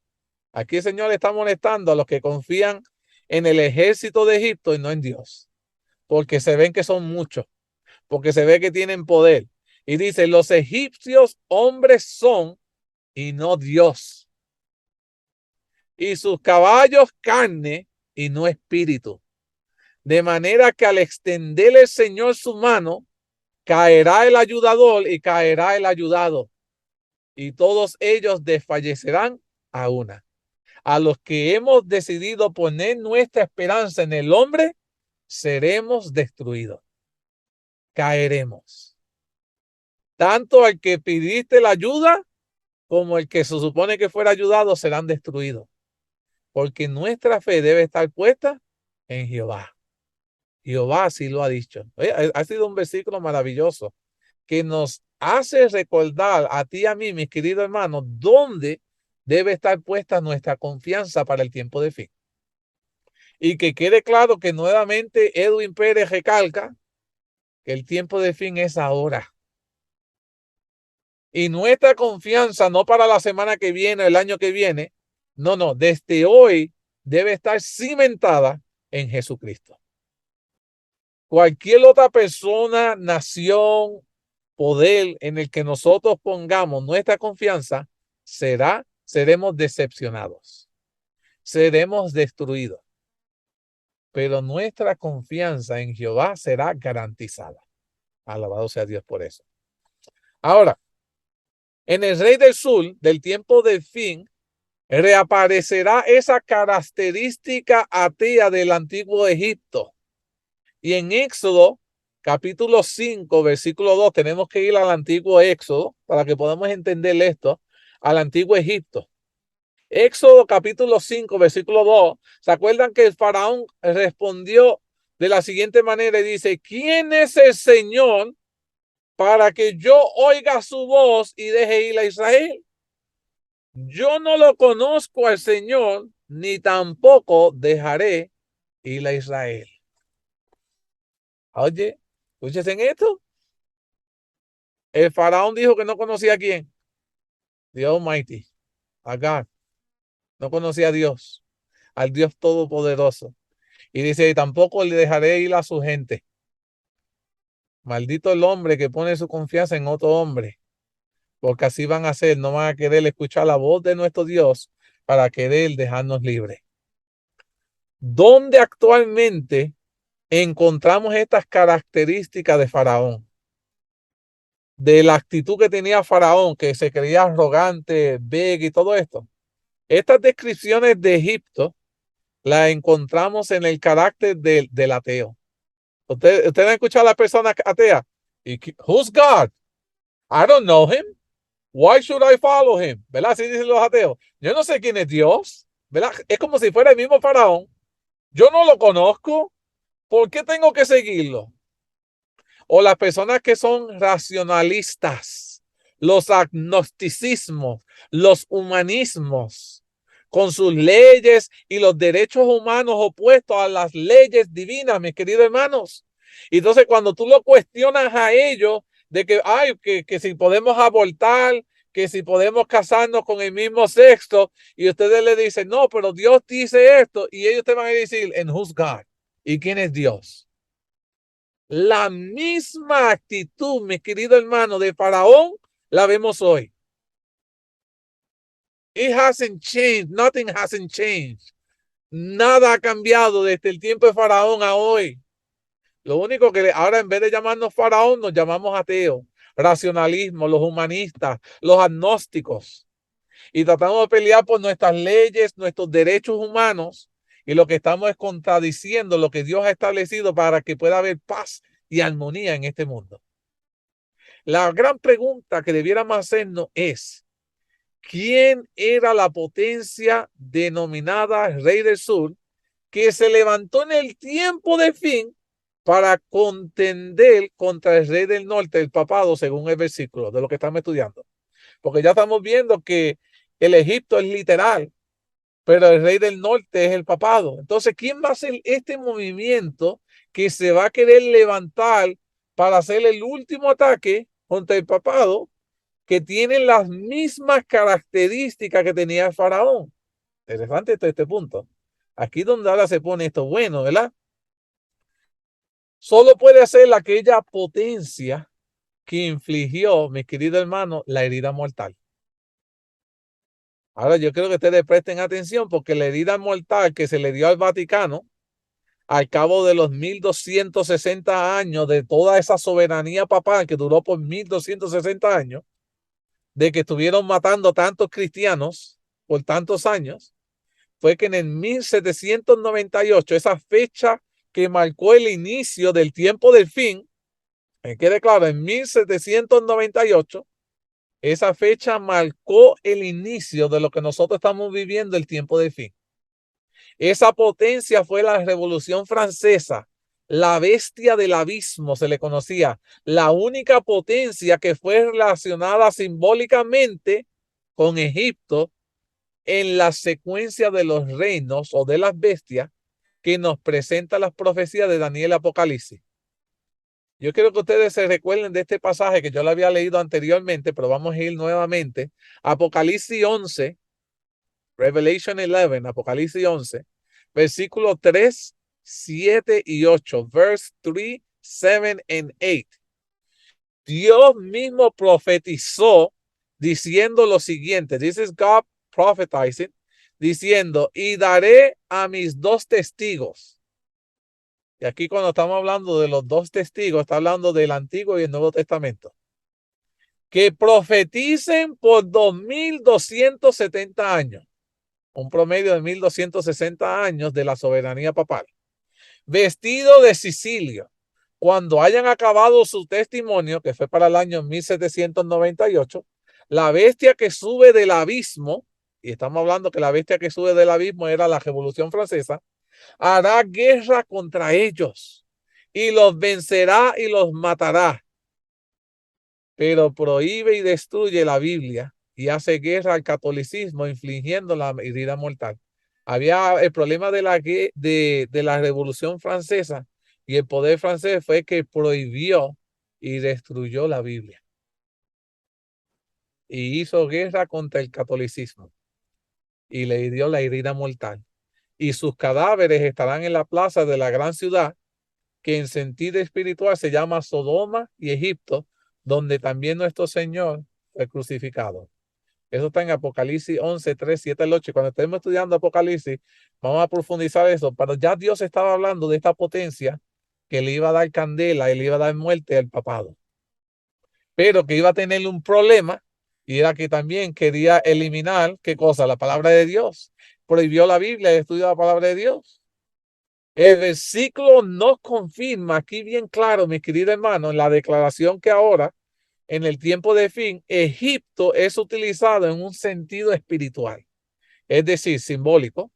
Aquí el Señor está molestando a los que confían en el ejército de Egipto y no en Dios, porque se ven que son muchos, porque se ve que tienen poder. Y dice, los egipcios hombres son y no Dios. Y sus caballos carne y no espíritu. De manera que al extender el Señor su mano, caerá el ayudador y caerá el ayudado. Y todos ellos desfallecerán a una. A los que hemos decidido poner nuestra esperanza en el hombre, seremos destruidos. Caeremos. Tanto al que pidiste la ayuda como el que se supone que fuera ayudado serán destruidos. Porque nuestra fe debe estar puesta en Jehová. Jehová así lo ha dicho. Ha sido un versículo maravilloso que nos hace recordar a ti y a mí, mis queridos hermanos, dónde debe estar puesta nuestra confianza para el tiempo de fin. Y que quede claro que nuevamente Edwin Pérez recalca que el tiempo de fin es ahora. Y nuestra confianza no para la semana que viene, el año que viene, no, desde hoy debe estar cimentada en Jesucristo. Cualquier otra persona, nación, poder en el que nosotros pongamos nuestra confianza, seremos decepcionados, seremos destruidos. Pero nuestra confianza en Jehová será garantizada. Alabado sea Dios por eso. Ahora, en el rey del sur, del tiempo del fin, reaparecerá esa característica atea del antiguo Egipto. Y en Éxodo, capítulo 5, versículo 2, tenemos que ir al antiguo Éxodo para que podamos entender esto, al antiguo Egipto. Éxodo capítulo 5, versículo 2, ¿se acuerdan que el faraón respondió de la siguiente manera y dice, ¿quién es el Señor para que yo oiga su voz y deje ir a Israel? Yo no lo conozco al Señor, ni tampoco dejaré ir a Israel. Oye, escuchen esto. El faraón dijo que no conocía a quién. The Almighty, a God. No conocía a Dios, al Dios Todopoderoso. Y dice, y tampoco le dejaré ir a su gente. Maldito el hombre que pone su confianza en otro hombre, porque así van a hacer, no van a querer escuchar la voz de nuestro Dios para querer dejarnos libres. ¿Dónde actualmente encontramos estas características de Faraón? De la actitud que tenía Faraón, que se creía arrogante, big y todo esto. Estas descripciones de Egipto la encontramos en el carácter del ateo. Usted ha escuchado a la persona atea. Who's God? I don't know him. Why should I follow him? ¿Verdad? Así dicen los ateos. Yo no sé quién es Dios. ¿Verdad? Es como si fuera el mismo faraón. Yo no lo conozco. ¿Por qué tengo que seguirlo? O las personas que son racionalistas, los agnosticismos, los humanismos, con sus leyes y los derechos humanos opuestos a las leyes divinas, mis queridos hermanos. Y entonces cuando tú lo cuestionas a ellos de que, ay, que si podemos abortar, que si podemos casarnos con el mismo sexo, y ustedes le dicen, no, pero Dios dice esto, y ellos te van a decir, ¿and who's God? ¿Y quién es Dios? La misma actitud, mi querido hermano, de Faraón, la vemos hoy. It hasn't changed. Nothing hasn't changed. Nada ha cambiado desde el tiempo de Faraón a hoy. Lo único que ahora, en vez de llamarnos Faraón, nos llamamos ateos, racionalismo, los humanistas, los agnósticos. Y tratamos de pelear por nuestras leyes, nuestros derechos humanos. Y lo que estamos es contradiciendo lo que Dios ha establecido para que pueda haber paz y armonía en este mundo. La gran pregunta que debiéramos hacernos es, ¿quién era la potencia denominada Rey del Sur que se levantó en el tiempo de fin para contender contra el Rey del Norte, el papado, según el versículo de lo que estamos estudiando? Porque ya estamos viendo que el Egipto es literal, pero el Rey del Norte es el papado. Entonces, ¿quién va a hacer este movimiento que se va a querer levantar para hacer el último ataque contra el papado, que tienen las mismas características que tenía el faraón? Interesante este punto. Aquí donde ahora se pone esto bueno, ¿verdad? Solo puede hacer aquella potencia que infligió, mi querido hermano, la herida mortal. Ahora yo creo que ustedes presten atención, porque la herida mortal que se le dio al Vaticano al cabo de los 1260 años de toda esa soberanía papal que duró por 1260 años, de que estuvieron matando tantos cristianos por tantos años, fue que en el 1798, esa fecha que marcó el inicio del tiempo del fin, me quede claro, en 1798, esa fecha marcó el inicio de lo que nosotros estamos viviendo, el tiempo del fin. Esa potencia fue la Revolución Francesa, la bestia del abismo se le conocía, la única potencia que fue relacionada simbólicamente con Egipto en la secuencia de los reinos o de las bestias que nos presenta las profecías de Daniel Apocalipsis. Yo quiero que ustedes se recuerden de este pasaje que yo lo había leído anteriormente, pero vamos a ir nuevamente. Apocalipsis 11, Revelation 11, Apocalipsis 11, versículos 3, 7 y 8, verse 3, 7 and 8. Dios mismo profetizó diciendo lo siguiente. This is God prophetizing, diciendo, y daré a mis dos testigos. Y aquí cuando estamos hablando de los dos testigos, está hablando del Antiguo y el Nuevo Testamento, que profeticen por 2270 años, un promedio de 1260 años de la soberanía papal, vestido de Sicilio. Cuando hayan acabado su testimonio, que fue para el año 1798, la bestia que sube del abismo, y estamos hablando que la bestia que sube del abismo era la Revolución Francesa, hará guerra contra ellos y los vencerá y los matará. Pero prohíbe y destruye la Biblia y hace guerra al catolicismo, infligiendo la herida mortal. Había el problema de la Revolución Francesa, y el poder francés fue que prohibió y destruyó la Biblia y hizo guerra contra el catolicismo y le dio la herida mortal. Y sus cadáveres estarán en la plaza de la gran ciudad, que en sentido espiritual se llama Sodoma y Egipto, donde también nuestro Señor fue crucificado. Eso está en Apocalipsis 11, 3, 7 al 8. Cuando estemos estudiando Apocalipsis, vamos a profundizar eso. Pero ya Dios estaba hablando de esta potencia que le iba a dar candela y le iba a dar muerte al papado, pero que iba a tener un problema, Y era que también quería eliminar, ¿qué cosa? La palabra de Dios. Prohibió la Biblia, el estudio de la palabra de Dios. El versículo nos confirma aquí bien claro, mi querido hermano, en la declaración que ahora, en el tiempo de fin, Egipto es utilizado en un sentido espiritual, es decir, simbólico,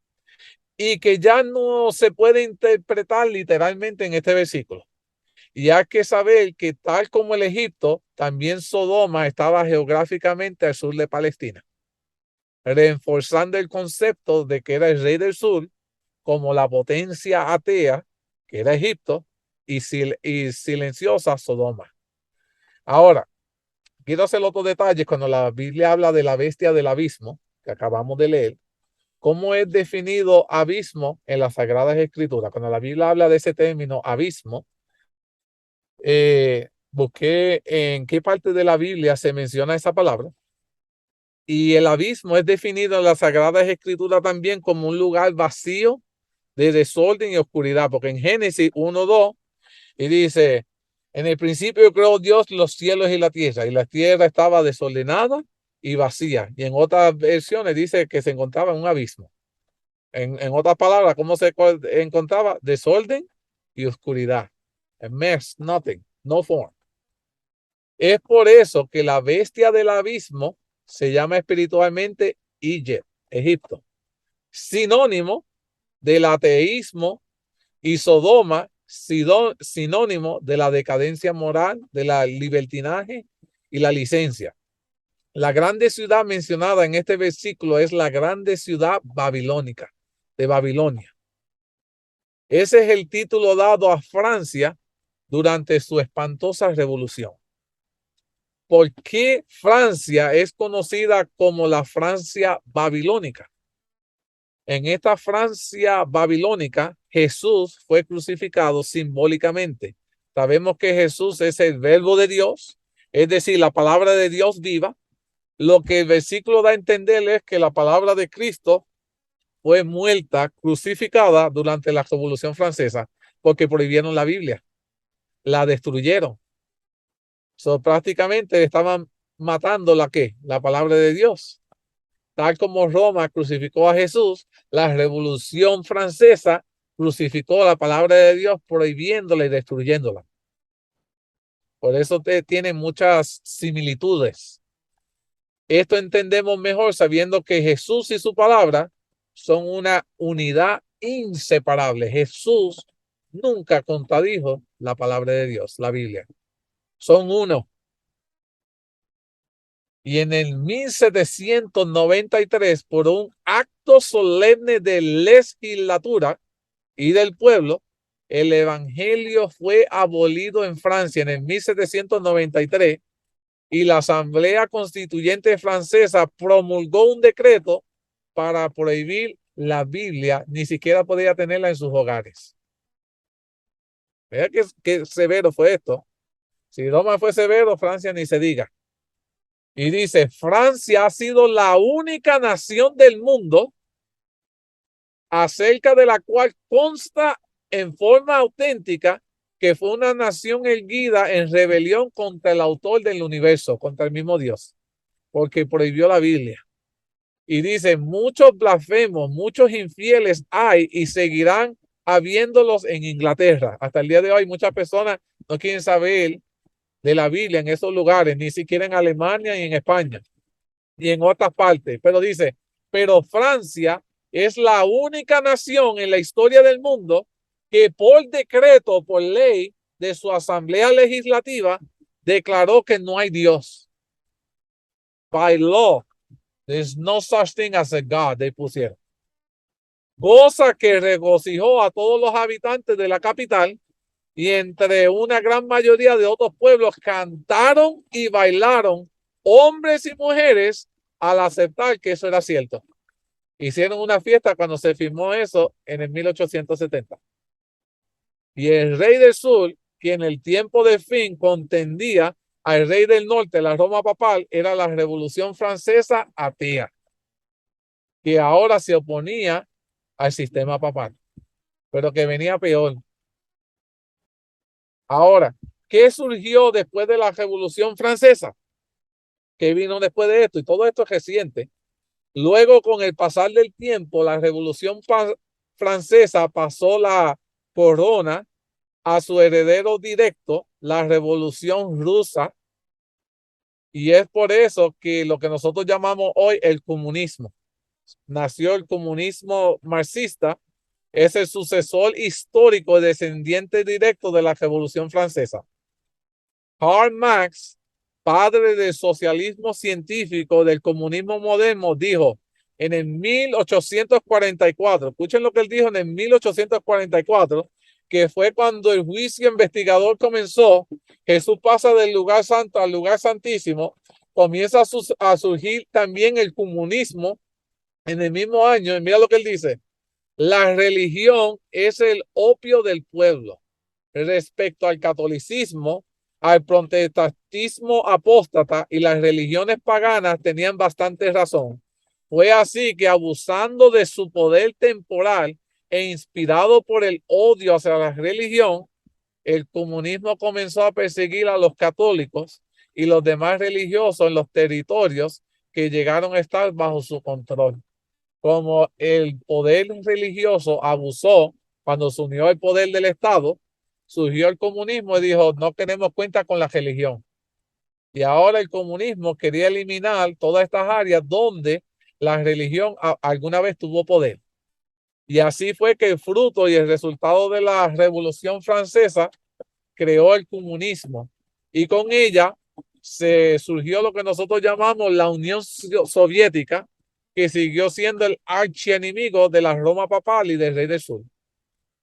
y que ya no se puede interpretar literalmente en este versículo. Y hay que saber que tal como el Egipto, también Sodoma estaba geográficamente al sur de Palestina, reforzando el concepto de que era el rey del sur como la potencia atea, que era Egipto, y silenciosa Sodoma. Ahora, quiero hacer otro detalle cuando la Biblia habla de la bestia del abismo, que acabamos de leer. ¿Cómo es definido abismo en las Sagradas Escrituras? Cuando la Biblia habla de ese término abismo, busqué en qué parte de la Biblia se menciona esa palabra. Y el abismo es definido en las Sagradas Escrituras también como un lugar vacío de desorden y oscuridad, porque en Génesis 1:2 y dice, en el principio creó Dios los cielos y la tierra estaba desordenada y vacía. Y en otras versiones dice que se encontraba en un abismo. En otras palabras, ¿cómo se encontraba? Desorden y oscuridad. A mess, nothing, no form. Es por eso que la bestia del abismo se llama espiritualmente Egypt, Egipto, sinónimo del ateísmo, y Sodoma, sinónimo de la decadencia moral, de la libertinaje y la licencia. La grande ciudad mencionada en este versículo es la grande ciudad babilónica, de Babilonia. Ese es el título dado a Francia durante su espantosa revolución. ¿Por qué Francia es conocida como la Francia babilónica? En esta Francia babilónica, Jesús fue crucificado simbólicamente. Sabemos que Jesús es el verbo de Dios, es decir, la palabra de Dios viva. Lo que el versículo da a entender es que la palabra de Cristo fue muerta, crucificada durante la Revolución Francesa, porque prohibieron la Biblia, la destruyeron. Prácticamente estaban matando la palabra de Dios. Tal como Roma crucificó a Jesús, la Revolución Francesa crucificó la palabra de Dios, prohibiéndola y destruyéndola. Por eso tiene muchas similitudes. Esto entendemos mejor sabiendo que Jesús y su palabra son una unidad inseparable. Jesús nunca contradijo la palabra de Dios, la Biblia. Son uno. Y en el 1793, por un acto solemne de legislatura y del pueblo, el evangelio fue abolido en Francia en el 1793 y la Asamblea Constituyente Francesa promulgó un decreto para prohibir la Biblia, ni siquiera podía tenerla en sus hogares. Vea qué severo fue esto. Si Roma fue severo, Francia ni se diga. Y dice, Francia ha sido la única nación del mundo acerca de la cual consta en forma auténtica que fue una nación erguida en rebelión contra el autor del universo, contra el mismo Dios, porque prohibió la Biblia. Y dice, muchos blasfemos, muchos infieles hay y seguirán habiéndolos en Inglaterra. Hasta el día de hoy muchas personas no quieren saber de la Biblia en esos lugares, ni siquiera en Alemania y en España y en otras partes. Pero dice, pero Francia es la única nación en la historia del mundo que por decreto, por ley de su asamblea legislativa, declaró que no hay Dios. By law, there's no such thing as a God, they pusieron. Cosa que regocijó a todos los habitantes de la capital y entre una gran mayoría de otros pueblos cantaron y bailaron hombres y mujeres al aceptar que eso era cierto. Hicieron una fiesta cuando se firmó eso en el 1870. Y el rey del sur, que en el tiempo de fin contendía al rey del norte, la Roma papal, era la Revolución Francesa atea, que ahora se oponía al sistema papal, pero que venía peor. Ahora, ¿qué surgió después de la Revolución Francesa? que vino después de esto, y todo esto es reciente. Luego, con el pasar del tiempo, la Revolución Francesa pasó la corona a su heredero directo, la Revolución Rusa, y es por eso que lo que nosotros llamamos hoy el comunismo. Nació el comunismo marxista, es el sucesor histórico descendiente directo de la Revolución Francesa. Karl Marx, padre del socialismo científico del comunismo moderno, dijo en el 1844, escuchen lo que él dijo en el 1844, que fue cuando el juicio investigador comenzó. Jesús pasa del lugar santo al lugar santísimo, comienza a surgir también el comunismo en el mismo año. Y mira lo que él dice: la religión es el opio del pueblo. Respecto al catolicismo, al protestantismo apóstata y las religiones paganas tenían bastante razón. Fue así que, abusando de su poder temporal e inspirado por el odio hacia la religión, el comunismo comenzó a perseguir a los católicos y los demás religiosos en los territorios que llegaron a estar bajo su control. Como el poder religioso abusó cuando se unió al poder del Estado, surgió el comunismo y dijo: no queremos cuenta con la religión. Y ahora el comunismo quería eliminar todas estas áreas donde la religión alguna vez tuvo poder. Y así fue que el fruto y el resultado de la Revolución Francesa creó el comunismo. Y con ella se surgió lo que nosotros llamamos la Unión Soviética, que siguió siendo el archienemigo de la Roma papal y del Rey del Sur.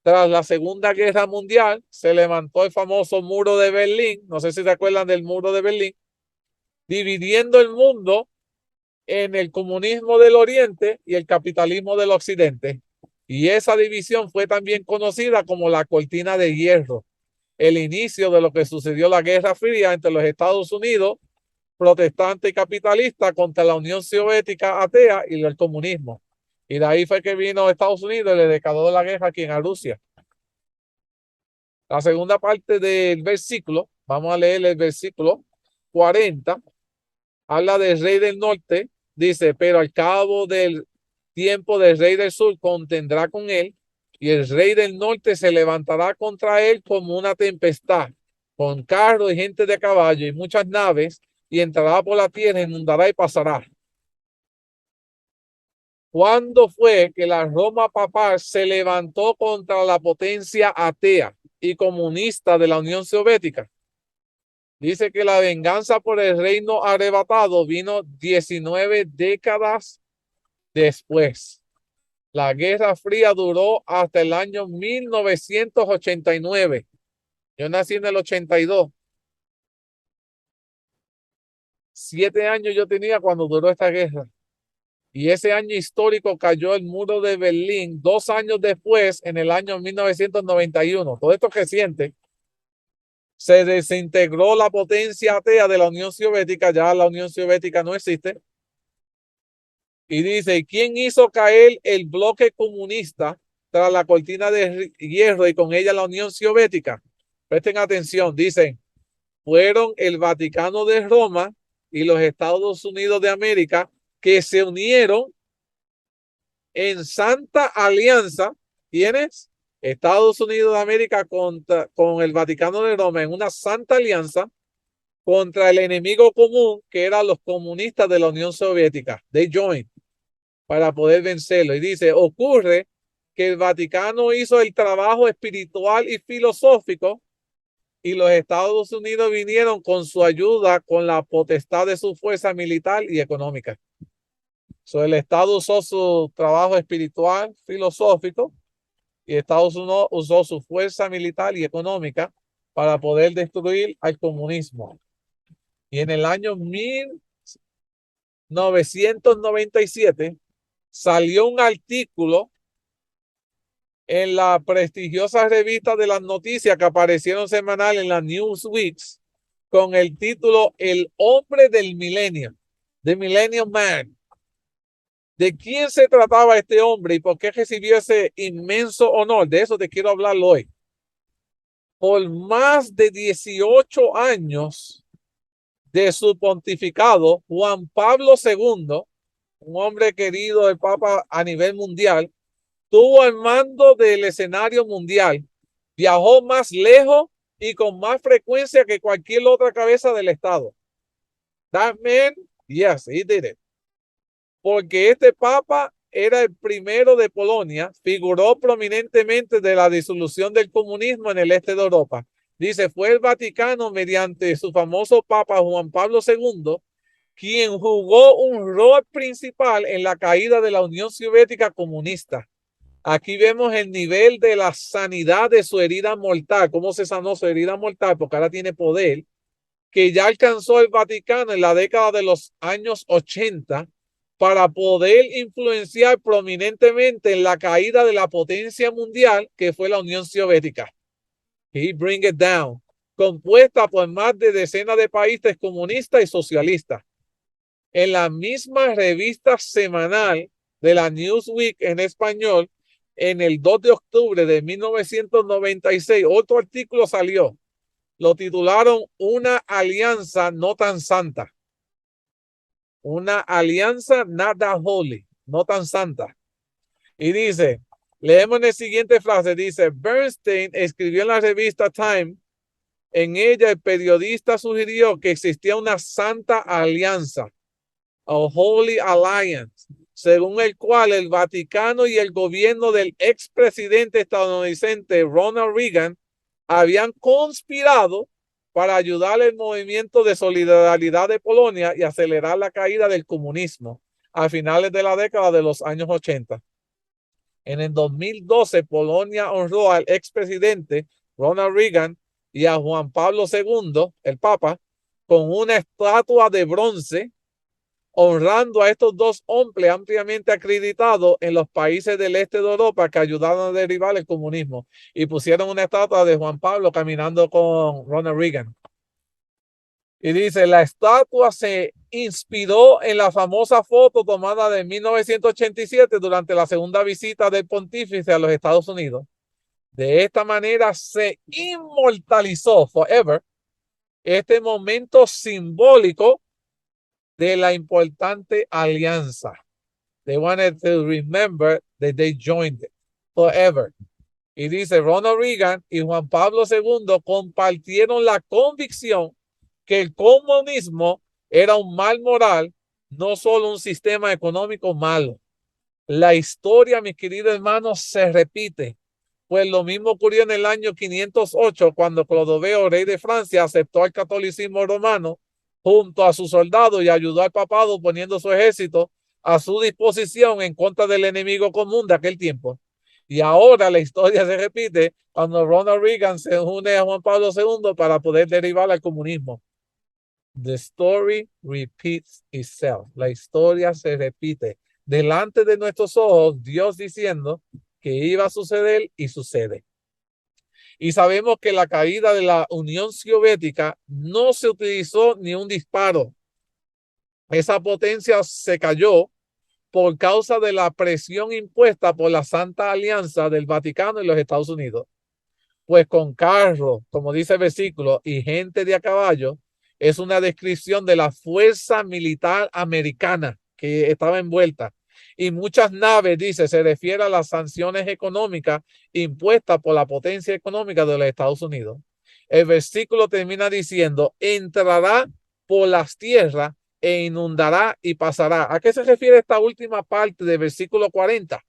Tras la Segunda Guerra Mundial, se levantó el famoso muro de Berlín. No sé si se acuerdan del muro de Berlín, dividiendo el mundo en el comunismo del Oriente y el capitalismo del Occidente. Y esa división fue también conocida como la cortina de hierro, el inicio de lo que sucedió la Guerra Fría entre los Estados Unidos, protestante y capitalista, contra la Unión Soviética atea y el comunismo. Y de ahí fue que vino Estados Unidos y le declaró la guerra aquí en Rusia. La segunda parte del versículo, vamos a leer el versículo 40, habla del rey del norte, dice: pero al cabo del tiempo del rey del sur contendrá con él, y el rey del norte se levantará contra él como una tempestad, con carros y gente de caballo y muchas naves, y entrará por la tierra, inundará y pasará. ¿Cuándo fue que la Roma papal se levantó contra la potencia atea y comunista de la Unión Soviética? Dice que la venganza por el reino arrebatado vino 19 décadas después. La Guerra Fría duró hasta el año 1989. Yo nací en el 82. 7 años yo tenía cuando duró esta guerra. Y ese año histórico cayó el muro de Berlín 2 años después, en el año 1991. Todo esto es reciente. Se desintegró la potencia atea de la Unión Soviética. Ya la Unión Soviética no existe. Y dice: ¿quién hizo caer el bloque comunista tras la cortina de hierro y con ella la Unión Soviética? Presten atención, dicen: fueron el Vaticano de Roma y los Estados Unidos de América, que se unieron en santa alianza. ¿Quiénes? Estados Unidos de América con el Vaticano de Roma, en una santa alianza contra el enemigo común, que eran los comunistas de la Unión Soviética. They joined para poder vencerlo. Y dice: ocurre que el Vaticano hizo el trabajo espiritual y filosófico, y los Estados Unidos vinieron con su ayuda, con la potestad de su fuerza militar y económica. El Estado usó su trabajo espiritual, filosófico, y Estados Unidos usó su fuerza militar y económica para poder destruir al comunismo. Y en el año 1997 salió un artículo en la prestigiosa revista de las noticias que aparecieron semanal en la Newsweek, con el título El hombre del milenio, The Millennium Man. ¿De quién se trataba este hombre y por qué recibió ese inmenso honor? De eso te quiero hablar hoy. Por más de 18 años, de su pontificado, Juan Pablo II, un hombre querido del Papa a nivel mundial, tuvo el mando del escenario mundial, viajó más lejos y con más frecuencia que cualquier otra cabeza del Estado. That man, yes, he did it. Porque este Papa era el primero de Polonia, figuró prominentemente de la disolución del comunismo en el este de Europa. Dice, fue el Vaticano mediante su famoso Papa Juan Pablo II quien jugó un rol principal en la caída de la Unión Soviética comunista. Aquí vemos el nivel de la sanidad de su herida mortal, cómo se sanó su herida mortal, porque ahora tiene poder, que ya alcanzó el Vaticano en la década de los años 80 para poder influenciar prominentemente en la caída de la potencia mundial que fue la Unión Soviética. He bring it down, compuesta por más de decenas de países comunistas y socialistas. En la misma revista semanal de la Newsweek en español, en el 2 de octubre de 1996, otro artículo salió. Lo titularon Una alianza no tan santa. Una alianza nada holy, no tan santa. Y dice, leemos en la siguiente frase, dice, Bernstein escribió en la revista Time, en ella el periodista sugirió que existía una santa alianza, a Holy Alliance, según el cual el Vaticano y el gobierno del expresidente estadounidense Ronald Reagan habían conspirado para ayudar el movimiento de solidaridad de Polonia y acelerar la caída del comunismo a finales de la década de los años 80. En el 2012, Polonia honró al expresidente Ronald Reagan y a Juan Pablo II, el Papa, con una estatua de bronce honrando a estos dos hombres ampliamente acreditados en los países del este de Europa que ayudaron a derribar el comunismo y pusieron una estatua de Juan Pablo caminando con Ronald Reagan. Y dice, la estatua se inspiró en la famosa foto tomada de 1987 durante la segunda visita del pontífice a los Estados Unidos. De esta manera se inmortalizó forever este momento simbólico de la importante alianza. They wanted to remember that they joined it forever. Y dice, Ronald Reagan y Juan Pablo II compartieron la convicción que el comunismo era un mal moral, no solo un sistema económico malo. La historia, mis queridos hermanos, se repite. Pues lo mismo ocurrió en el año 508, cuando Clodoveo, rey de Francia, aceptó el catolicismo romano junto a sus soldados y ayudó al papado poniendo su ejército a su disposición en contra del enemigo común de aquel tiempo. Y ahora la historia se repite cuando Ronald Reagan se une a Juan Pablo II para poder derribar al comunismo. The story repeats itself. La historia se repite delante de nuestros ojos, Dios diciendo que iba a suceder y sucede. Y sabemos que la caída de la Unión Soviética no se utilizó ni un disparo. Esa potencia se cayó por causa de la presión impuesta por la Santa Alianza del Vaticano y los Estados Unidos. Pues con carros, como dice el versículo, y gente de a caballo, es una descripción de la fuerza militar americana que estaba envuelta. Y muchas naves, dice, se refiere a las sanciones económicas impuestas por la potencia económica de los Estados Unidos. El versículo termina diciendo, entrará por las tierras e inundará y pasará. ¿A qué se refiere esta última parte del versículo 40?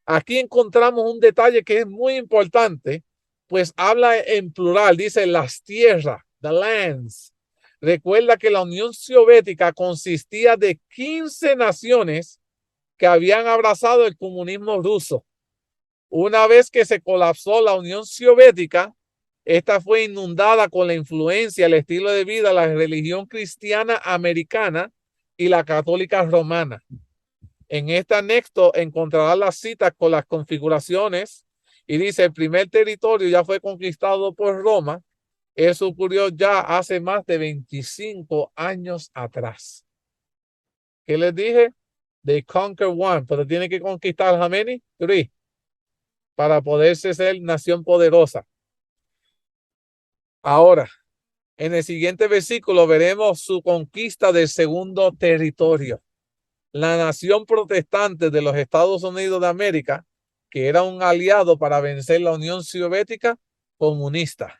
Aquí encontramos un detalle que es muy importante, pues habla en plural, dice las tierras, the lands. Recuerda que la Unión Soviética consistía de 15 naciones que habían abrazado el comunismo ruso. Una vez que se colapsó la Unión Soviética, esta fue inundada con la influencia, el estilo de vida, la religión cristiana americana y la católica romana. En este anexo encontrará las citas con las configuraciones y dice, el primer territorio ya fue conquistado por Roma. Eso ocurrió ya hace más de 25 años atrás. ¿Qué les dije? They conquer one, pero tiene que conquistar how many? 3 para poderse ser nación poderosa. Ahora, En el siguiente versículo veremos su conquista del segundo territorio. La nación protestante de los Estados Unidos de América, que era un aliado para vencer la Unión Soviética comunista.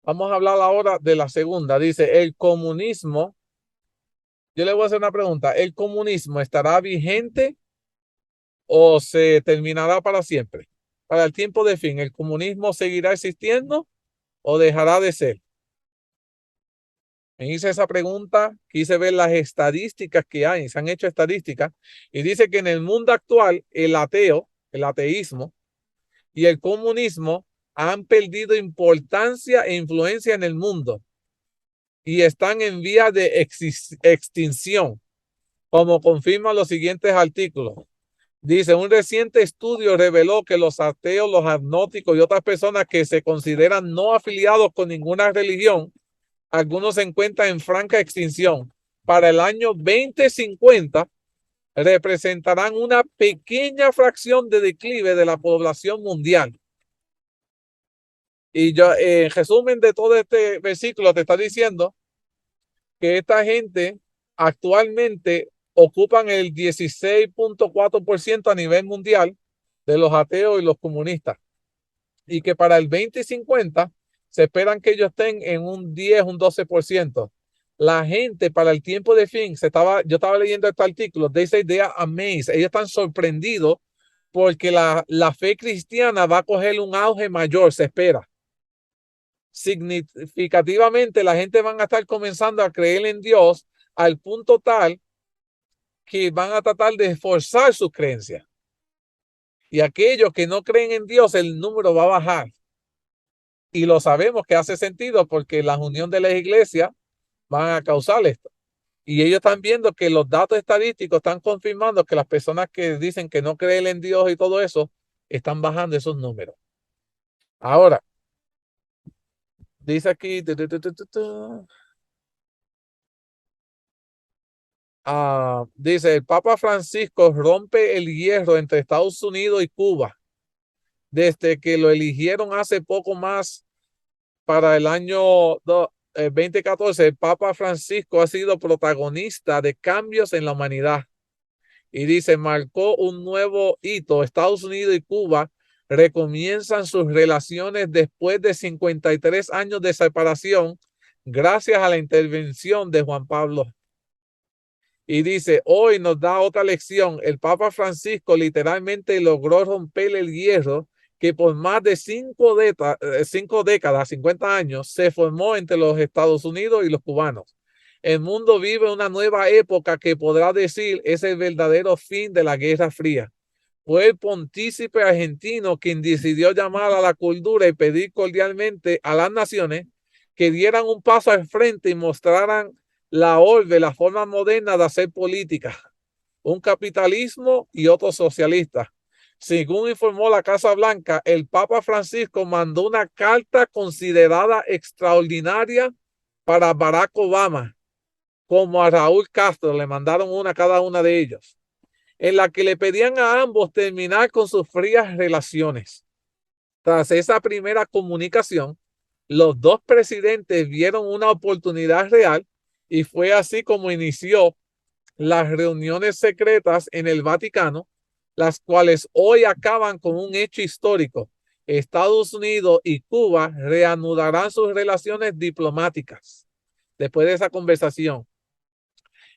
Vamos a hablar ahora de la segunda. Dice, el comunismo, yo le voy a hacer una pregunta, ¿el comunismo estará vigente o se terminará para siempre? Para el tiempo de fin, ¿el comunismo seguirá existiendo o dejará de ser? Me hice esa pregunta, quise ver las estadísticas que hay, se han hecho estadísticas, y dice que en el mundo actual el ateísmo y el comunismo han perdido importancia e influencia en el mundo y están en vía de extinción, como confirman los siguientes artículos. Dice, un reciente estudio reveló que los ateos, los agnósticos y otras personas que se consideran no afiliados con ninguna religión, algunos se encuentran en franca extinción. Para el año 2050 representarán una pequeña fracción de declive de la población mundial. Y yo, en resumen de todo este versículo, te está diciendo que esta gente actualmente ocupan el 16.4% a nivel mundial de los ateos y los comunistas. Y que para el 2050 se esperan que ellos estén en un 10, un 12%. La gente para el tiempo de fin, yo estaba leyendo este artículo, they say they are amazed, ellos están sorprendidos porque la fe cristiana va a coger un auge mayor, se espera. Significativamente la gente van a estar comenzando a creer en Dios al punto tal que van a tratar de esforzar sus creencias. Y aquellos que no creen en Dios, el número va a bajar. Y lo sabemos que hace sentido porque la unión de las iglesias van a causar esto. Y ellos están viendo que los datos estadísticos están confirmando que las personas que dicen que no creen en Dios y todo eso, están bajando esos números. Ahora, dice aquí, dice, el Papa Francisco rompe el hierro entre Estados Unidos y Cuba desde que lo eligieron hace poco más para el año 2014. El Papa Francisco ha sido protagonista de cambios en la humanidad y dice, marcó un nuevo hito. Estados Unidos y Cuba recomienzan sus relaciones después de 53 años de separación gracias a la intervención de Juan Pablo. Y dice, hoy nos da otra lección. El Papa Francisco literalmente logró romper el hierro que por más de 5 décadas, 50 años, se formó entre los Estados Unidos y los cubanos. El mundo vive una nueva época que podrá decir es el verdadero fin de la Guerra Fría. Fue el pontícipe argentino quien decidió llamar a la cordura y pedir cordialmente a las naciones que dieran un paso al frente y mostraran la orbe, la forma moderna de hacer política, un capitalismo y otro socialista. Según informó la Casa Blanca, el Papa Francisco mandó una carta considerada extraordinaria para Barack Obama, como a Raúl Castro, le mandaron una a cada una de ellos, en la que le pedían a ambos terminar con sus frías relaciones. Tras esa primera comunicación, los dos presidentes vieron una oportunidad real y fue así como inició las reuniones secretas en el Vaticano, las cuales hoy acaban con un hecho histórico. Estados Unidos y Cuba reanudarán sus relaciones diplomáticas después de esa conversación,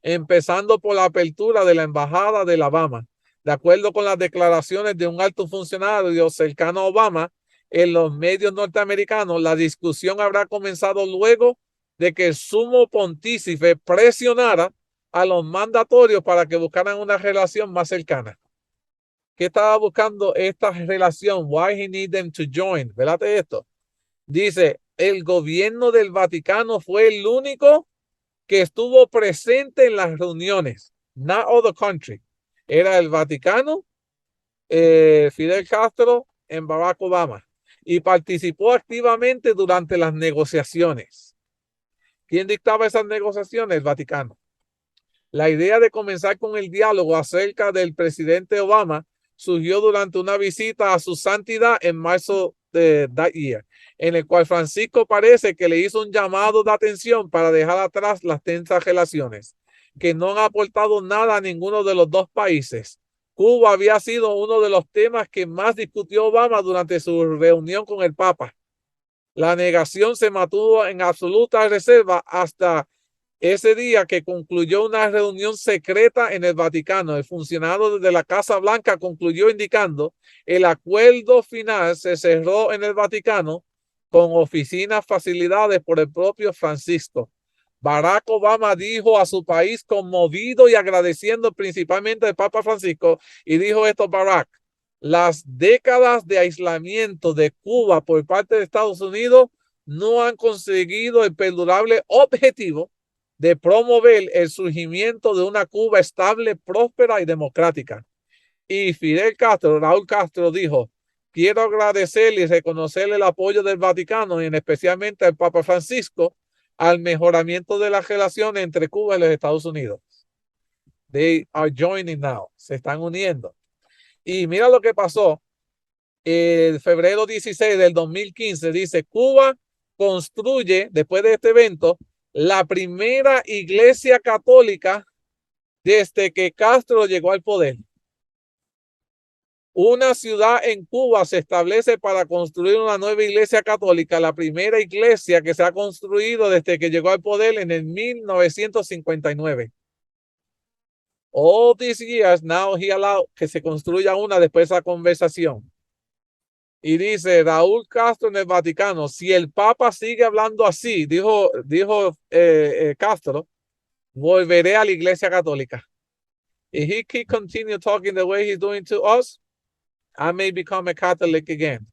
empezando por la apertura de la embajada de Alabama. De acuerdo con las declaraciones de un alto funcionario cercano a Obama en los medios norteamericanos, la discusión habrá comenzado luego de que el sumo pontífice presionara a los mandatorios para que buscaran una relación más cercana. ¿Qué estaba buscando esta relación? Why he need them to join. Velate esto. Dice, el gobierno del Vaticano fue el único que estuvo presente en las reuniones. Not all the country. Era el Vaticano, Fidel Castro, en Barack Obama. Y participó activamente durante las negociaciones. ¿Quién dictaba esas negociaciones? El Vaticano. La idea de comenzar con el diálogo acerca del presidente Obama surgió durante una visita a su santidad en marzo that year, en el cual Francisco parece que le hizo un llamado de atención para dejar atrás las tensas relaciones, que no han aportado nada a ninguno de los dos países. Cuba había sido uno de los temas que más discutió Obama durante su reunión con el Papa. La negación se mantuvo en absoluta reserva hasta ese día que concluyó una reunión secreta en el Vaticano. El funcionario de la Casa Blanca concluyó indicando el acuerdo final se cerró en el Vaticano con oficinas facilitadas por el propio Francisco. Barack Obama dijo a su país conmovido y agradeciendo principalmente al Papa Francisco, y dijo esto Barack: las décadas de aislamiento de Cuba por parte de Estados Unidos no han conseguido el perdurable objetivo de promover el surgimiento de una Cuba estable, próspera y democrática. Y Raúl Castro dijo: quiero agradecer y reconocer el apoyo del Vaticano y especialmente al Papa Francisco al mejoramiento de las relaciones entre Cuba y los Estados Unidos. They are joining now. Se están uniendo. Y mira lo que pasó. El febrero 16 del 2015 dice: Cuba construye, después de este evento, la primera iglesia católica desde que Castro llegó al poder. Una ciudad en Cuba se establece para construir una nueva iglesia católica, la primera iglesia que se ha construido desde que llegó al poder en el 1959. All these years, now he allowed que se construya una después de esa conversación. Y dice Raúl Castro en el Vaticano: si el Papa sigue hablando así, dijo Castro, volveré a la iglesia católica. If he keep continue talking the way he's doing to us, I may become a Catholic again.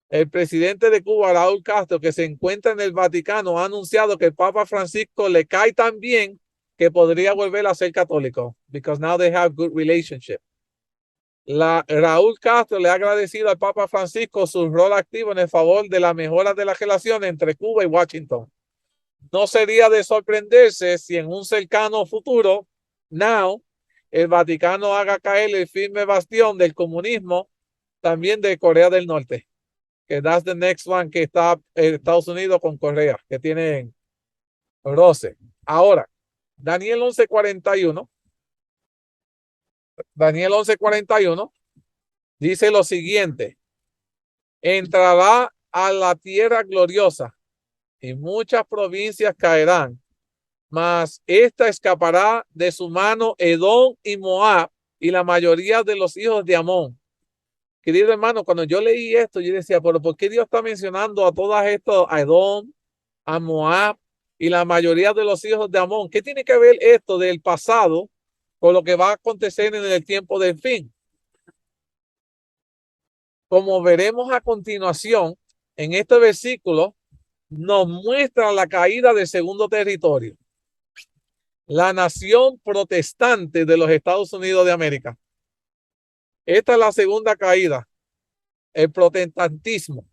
El presidente de Cuba, Raúl Castro, que se encuentra en el Vaticano, ha anunciado que el Papa Francisco le cae tan bien que podría volver a ser católico, because now they have good relationship. Raúl Castro le ha agradecido al Papa Francisco su rol activo en el favor de la mejora de las relaciones entre Cuba y Washington. No sería de sorprenderse si en un cercano futuro, now, el Vaticano haga caer el firme bastión del comunismo también de Corea del Norte, que that's the next one que está en Estados Unidos con Corea, que tienen roce. Ahora, Daniel 11:41 dice lo siguiente: entrará a la tierra gloriosa y muchas provincias caerán, mas esta escapará de su mano Edom y Moab y la mayoría de los hijos de Amón. Querido hermano, cuando yo leí esto, yo decía, pero ¿por qué Dios está mencionando a todas estas, a Edom, a Moab y la mayoría de los hijos de Amón? ¿Qué tiene que ver esto del pasado con lo que va a acontecer en el tiempo del fin? Como veremos a continuación, en este versículo nos muestra la caída del segundo territorio, la nación protestante de los Estados Unidos de América. Esta es la segunda caída, el protestantismo.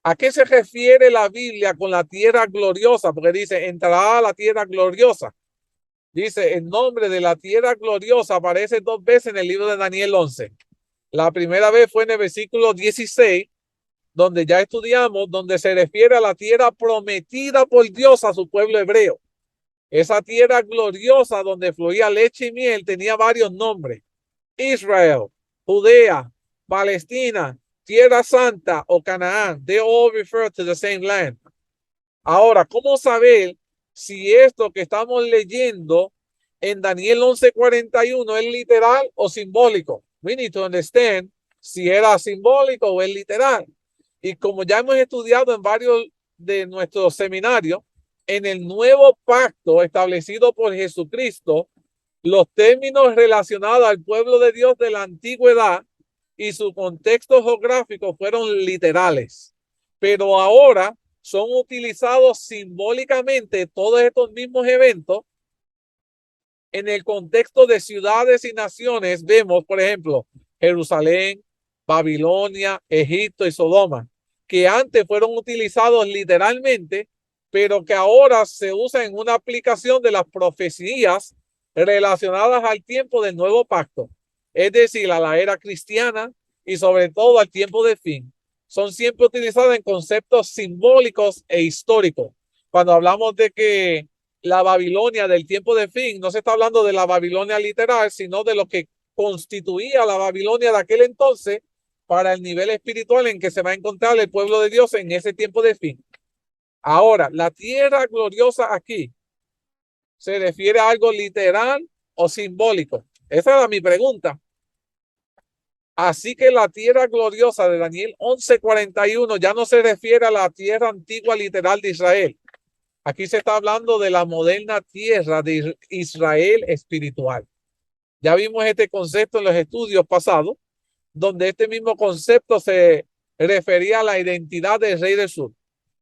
¿A qué se refiere la Biblia con la tierra gloriosa? Porque dice, entrará a la tierra gloriosa. Dice, el nombre de la tierra gloriosa aparece 2 veces en el libro de Daniel 11. La primera vez fue en el versículo 16, donde ya estudiamos, donde se refiere a la tierra prometida por Dios a su pueblo hebreo. Esa tierra gloriosa donde fluía leche y miel tenía varios nombres: Israel, Judea, Palestina, Tierra Santa o Canaán. They all refer to the same land. Ahora, ¿cómo saber si esto que estamos leyendo en Daniel 11:41 es literal o simbólico? We need to understand si era simbólico o es literal. Y como ya hemos estudiado en varios de nuestros seminarios, en el nuevo pacto establecido por Jesucristo, los términos relacionados al pueblo de Dios de la antigüedad y su contexto geográfico fueron literales, pero ahora son utilizados simbólicamente todos estos mismos eventos en el contexto de ciudades y naciones. Vemos, por ejemplo, Jerusalén, Babilonia, Egipto y Sodoma, que antes fueron utilizados literalmente, pero que ahora se usan en una aplicación de las profecías relacionadas al tiempo del nuevo pacto, es decir, a la era cristiana y sobre todo al tiempo del fin. son siempre utilizadas en conceptos simbólicos e históricos. Cuando hablamos de que la Babilonia del tiempo de fin, no se está hablando de la Babilonia literal, sino de lo que constituía la Babilonia de aquel entonces para el nivel espiritual en que se va a encontrar el pueblo de Dios en ese tiempo de fin. Ahora, la tierra gloriosa aquí se refiere a algo literal o simbólico. Esa era mi pregunta. Así que la tierra gloriosa de Daniel 11:41 ya no se refiere a la tierra antigua literal de Israel. Aquí se está hablando de la moderna tierra de Israel espiritual. Ya vimos este concepto en los estudios pasados, donde este mismo concepto se refería a la identidad del rey del sur,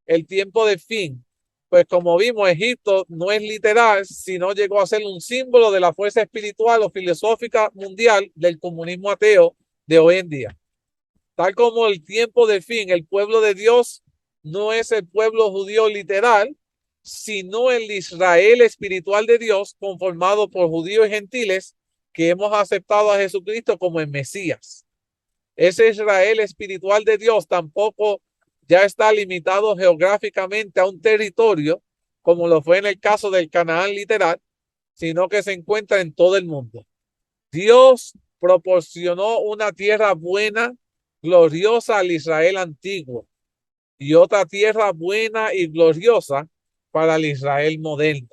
el tiempo de fin. Pues como vimos, Egipto no es literal, sino llegó a ser un símbolo de la fuerza espiritual o filosófica mundial del comunismo ateo de hoy en día. Tal como el tiempo de fin, el pueblo de Dios no es el pueblo judío literal, sino el Israel espiritual de Dios, conformado por judíos y gentiles que hemos aceptado a Jesucristo como el Mesías. Ese Israel espiritual de Dios tampoco ya está limitado geográficamente a un territorio, como lo fue en el caso del Canaán literal, sino que se encuentra en todo el mundo. Dios proporcionó una tierra buena, gloriosa al Israel antiguo y otra tierra buena y gloriosa para el Israel moderno.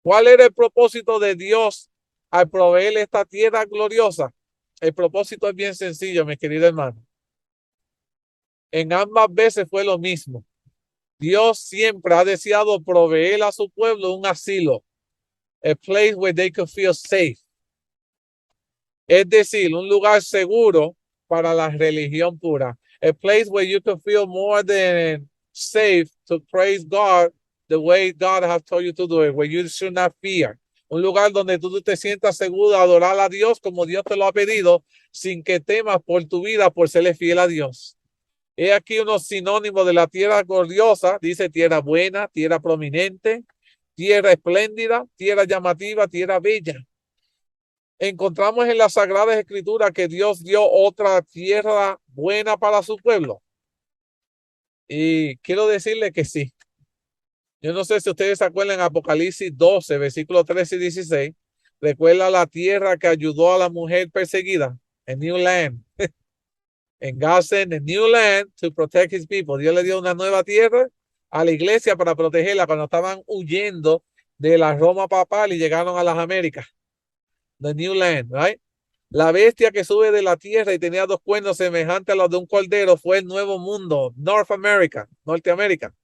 ¿Cuál era el propósito de Dios al proveer esta tierra gloriosa? El propósito es bien sencillo, mi querido hermano. En ambas veces fue lo mismo. Dios siempre ha deseado proveer a su pueblo un asilo, a place where they could feel safe. Es decir, un lugar seguro para la religión pura. A place where you can feel more than safe to praise God the way God has told you to do it, where you should not fear. Un lugar donde tú te sientas seguro de adorar a Dios como Dios te lo ha pedido, sin que temas por tu vida por serle fiel a Dios. He aquí unos sinónimos de la tierra gloriosa, dice tierra buena, tierra prominente, tierra espléndida, tierra llamativa, tierra bella. Encontramos en las Sagradas Escrituras que Dios dio otra tierra buena para su pueblo. Y quiero decirle que sí. Yo no sé si ustedes se acuerdan en Apocalipsis 12, versículos 13 y 16. Recuerda la tierra que ayudó a la mujer perseguida, en New Land. En God sent a new land to protect his people. Dios le dio una nueva tierra a la iglesia para protegerla cuando estaban huyendo de la Roma papal y llegaron a las Américas. The new land, right? La bestia que sube de la tierra y tenía dos cuernos semejantes a los de un cordero fue el nuevo mundo, North America, Norteamérica,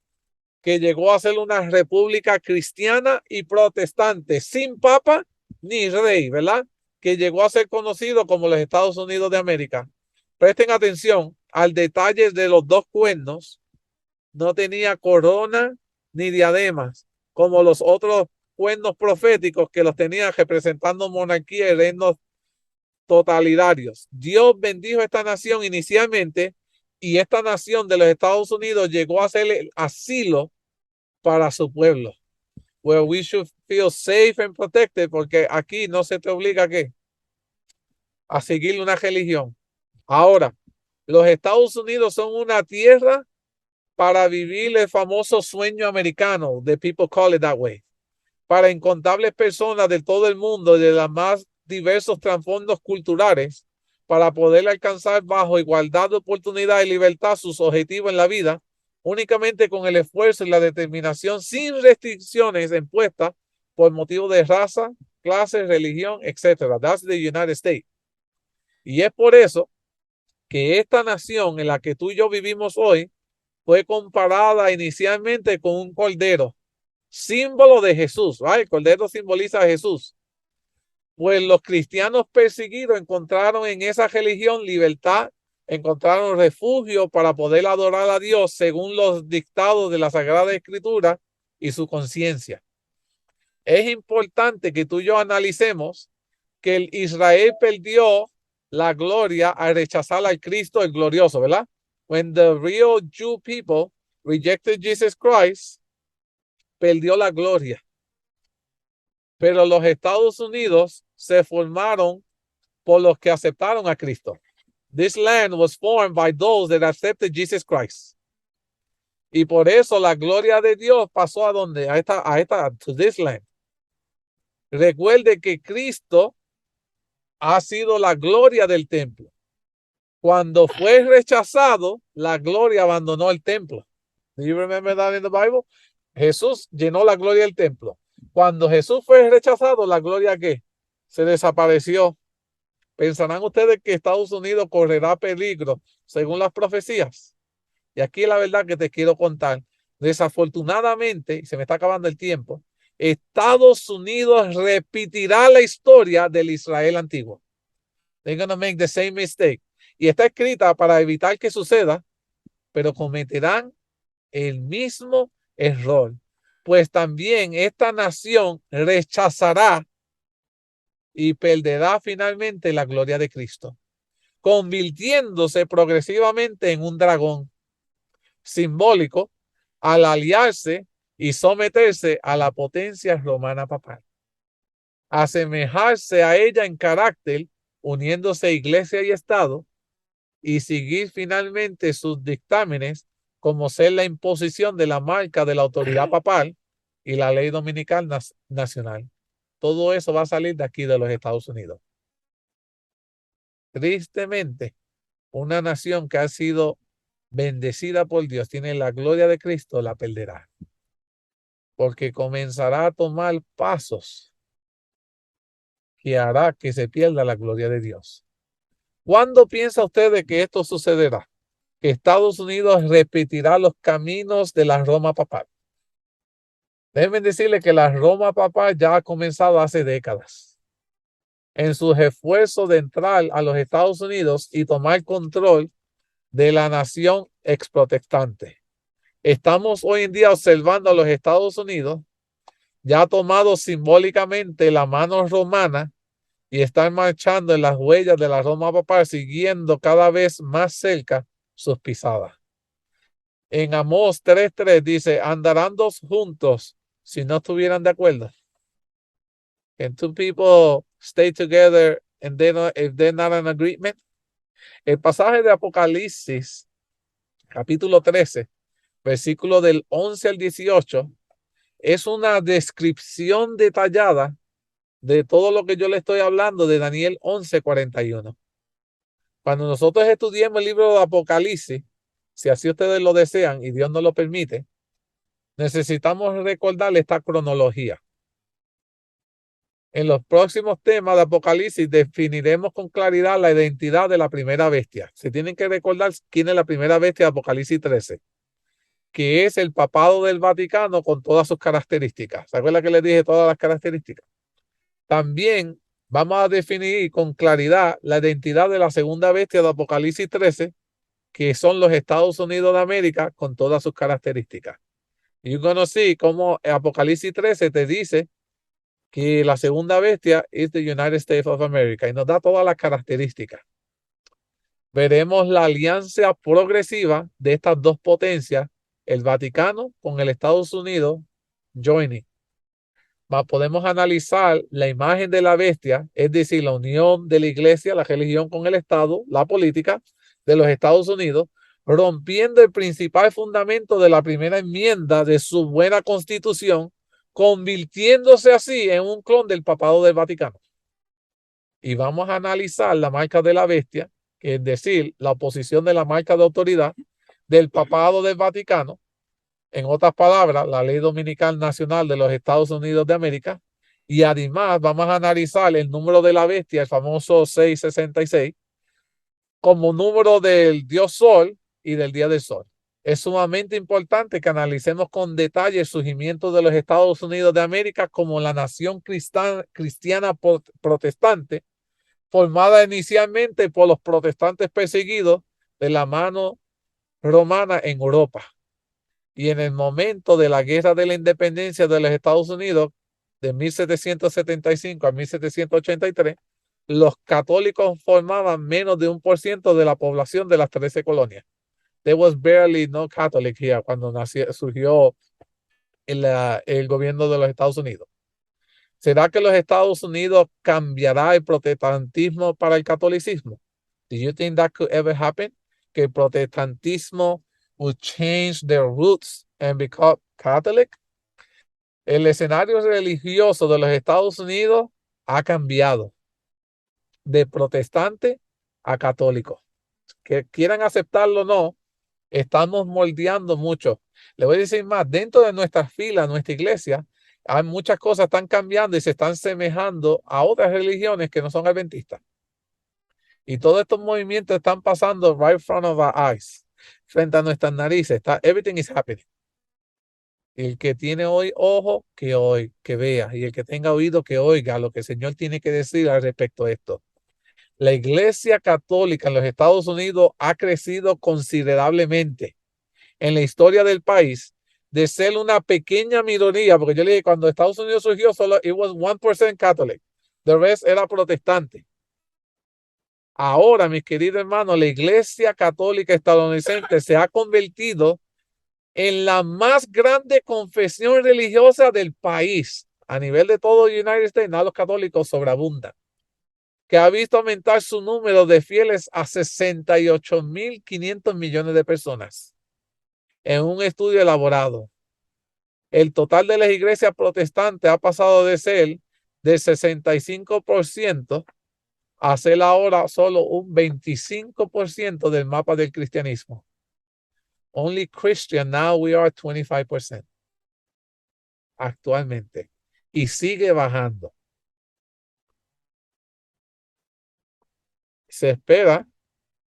que llegó a ser una república cristiana y protestante, sin papa ni rey, ¿verdad? Que llegó a ser conocido como los Estados Unidos de América. Presten atención al detalle de los dos cuernos. No tenía corona ni diademas, como los otros cuernos proféticos que los tenían representando monarquía y reinos totalitarios. Dios bendijo esta nación inicialmente y esta nación de los Estados Unidos llegó a ser el asilo para su pueblo. Where we should feel safe and protected, porque aquí no se te obliga a seguir una religión. Ahora, los Estados Unidos son una tierra para vivir el famoso sueño americano, the people call it that way, para incontables personas de todo el mundo, de los más diversos trasfondos culturales, para poder alcanzar bajo igualdad de oportunidad y libertad sus objetivos en la vida, únicamente con el esfuerzo y la determinación, sin restricciones impuestas por motivo de raza, clase, religión, etc. That's the United States. Y es por eso que esta nación en la que tú y yo vivimos hoy fue comparada inicialmente con un cordero, símbolo de Jesús, ¿right? El cordero simboliza a Jesús. Pues los cristianos perseguidos encontraron en esa religión libertad, encontraron refugio para poder adorar a Dios según los dictados de la Sagrada Escritura y su conciencia. Es importante que tú y yo analicemos que el Israel perdió la gloria al rechazar al Cristo el glorioso, ¿verdad? When the real Jew people rejected Jesus Christ, perdió la gloria. Pero los Estados Unidos se formaron por los que aceptaron a Cristo. This land was formed by those that accepted Jesus Christ. Y por eso la gloria de Dios pasó a donde, to this land. Recuerde que Cristo ha sido la gloria del templo. Cuando fue rechazado, la gloria abandonó el templo. Do you remember that in the Bible? Jesús llenó la gloria del templo. Cuando Jesús fue rechazado, la gloria ¿qué? Se desapareció. ¿Pensarán ustedes que Estados Unidos correrá peligro según las profecías? Y aquí la verdad que te quiero contar. Desafortunadamente, y se me está acabando el tiempo, Estados Unidos repetirá la historia del Israel antiguo. They're going to make the same mistake. Y está escrita para evitar que suceda, pero cometerán el mismo error. Pues también esta nación rechazará y perderá finalmente la gloria de Cristo, convirtiéndose progresivamente en un dragón simbólico al aliarse y someterse a la potencia romana papal, asemejarse a ella en carácter, uniéndose a iglesia y estado, y seguir finalmente sus dictámenes, como ser la imposición de la marca de la autoridad papal y la ley dominical nacional. Todo eso va a salir de aquí de los Estados Unidos. Tristemente, una nación que ha sido bendecida por Dios, tiene la gloria de Cristo, la perderá. Porque comenzará a tomar pasos que hará que se pierda la gloria de Dios. ¿Cuándo piensa usted de que esto sucederá? Que Estados Unidos repetirá los caminos de la Roma papal. Déjenme decirle que la Roma papal ya ha comenzado hace décadas en sus esfuerzos de entrar a los Estados Unidos y tomar control de la nación exprotestante. Estamos hoy en día observando a los Estados Unidos ya ha tomado simbólicamente la mano romana y están marchando en las huellas de la Roma papal, siguiendo cada vez más cerca sus pisadas. En Amós 3:3 dice, andarán dos juntos si no estuvieran de acuerdo. Can two people stay together and if they're not in agreement? El pasaje de Apocalipsis, capítulo 13, versículo del 11 al 18, es una descripción detallada de todo lo que yo le estoy hablando de Daniel 11:41. Cuando nosotros estudiemos el libro de Apocalipsis, si así ustedes lo desean y Dios nos lo permite, necesitamos recordar esta cronología. En los próximos temas de Apocalipsis definiremos con claridad la identidad de la primera bestia. Se tienen que recordar quién es la primera bestia de Apocalipsis 13, que es el papado del Vaticano con todas sus características. ¿Se acuerdan que les dije todas las características? También vamos a definir con claridad la identidad de la segunda bestia de Apocalipsis 13, que son los Estados Unidos de América con todas sus características. You're going to see cómo Apocalipsis 13 te dice que la segunda bestia es the United States of America y nos da todas las características. Veremos la alianza progresiva de estas dos potencias, el Vaticano con el Estados Unidos, joining. Podemos analizar la imagen de la bestia, es decir, la unión de la iglesia, la religión con el Estado, la política de los Estados Unidos, rompiendo el principal fundamento de la primera enmienda de su buena constitución, convirtiéndose así en un clon del papado del Vaticano. Y vamos a analizar la marca de la bestia, que es decir, la oposición de la marca de autoridad del papado del Vaticano. En otras palabras, la ley dominical nacional de los Estados Unidos de América. Y además vamos a analizar el número de la bestia, el famoso 666, como número del dios Sol y del día del Sol. Es sumamente importante que analicemos con detalle el surgimiento de los Estados Unidos de América como la nación cristiana protestante, formada inicialmente por los protestantes perseguidos de la mano romana en Europa. Y en el momento de la Guerra de la Independencia de los Estados Unidos, de 1775 a 1783, los católicos formaban menos de 1% de la población de las 13 colonias. There was barely no Catholic here cuando surgió el gobierno de los Estados Unidos. ¿Será que los Estados Unidos cambiará el protestantismo para el catolicismo? Do you think that could ever happen? Que el protestantismo will change their roots and become Catholic? El escenario religioso de los Estados Unidos ha cambiado de protestante a católico. Que quieran aceptarlo o no, estamos moldeando mucho. Le voy a decir más, dentro de nuestras filas, nuestra iglesia, hay muchas cosas están cambiando y se están semejando a otras religiones que no son adventistas. Y todos estos movimientos están pasando right in front of our eyes, frente a nuestras narices. Everything is happening. El que tiene hoy ojo, que vea. Y el que tenga oído, que oiga lo que el Señor tiene que decir al respecto de esto. La iglesia católica en los Estados Unidos ha crecido considerablemente en la historia del país, de ser una pequeña minoría, porque yo le dije, cuando Estados Unidos surgió, solo it was 1% Catholic. The rest era protestante. Ahora, mis queridos hermanos, la iglesia católica estadounidense se ha convertido en la más grande confesión religiosa del país. A nivel de todo United States, los católicos sobreabundan, que ha visto aumentar su número de fieles a 68.500 millones de personas en un estudio elaborado. El total de las iglesias protestantes ha pasado de ser del 65% a ser ahora solo un 25% del mapa del cristianismo. Only Christian, now we are 25% actualmente. Y sigue bajando. Se espera,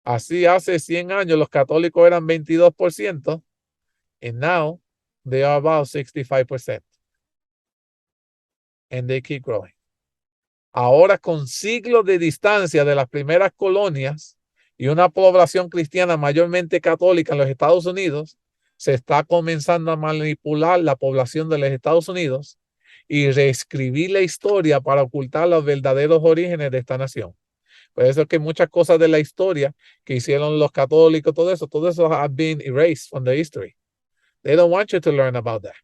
así hace 100 años los católicos eran 22%, and now they are about 65%. And they keep growing. Ahora, con siglos de distancia de las primeras colonias y una población cristiana mayormente católica en los Estados Unidos, se está comenzando a manipular la población de los Estados Unidos y reescribir la historia para ocultar los verdaderos orígenes de esta nación. Por eso es que muchas cosas de la historia que hicieron los católicos, todo eso have been erased from the history. They don't want you to learn about that.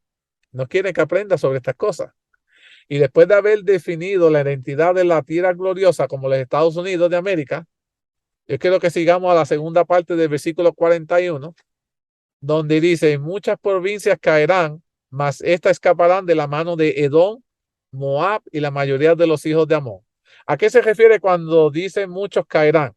No quieren que aprendas sobre estas cosas. Y después de haber definido la identidad de la tierra gloriosa como los Estados Unidos de América, yo quiero que sigamos a la segunda parte del versículo 41, donde dice, muchas provincias caerán, mas éstas escaparán de la mano de Edom, Moab y la mayoría de los hijos de Amón. ¿A qué se refiere cuando dice muchos caerán?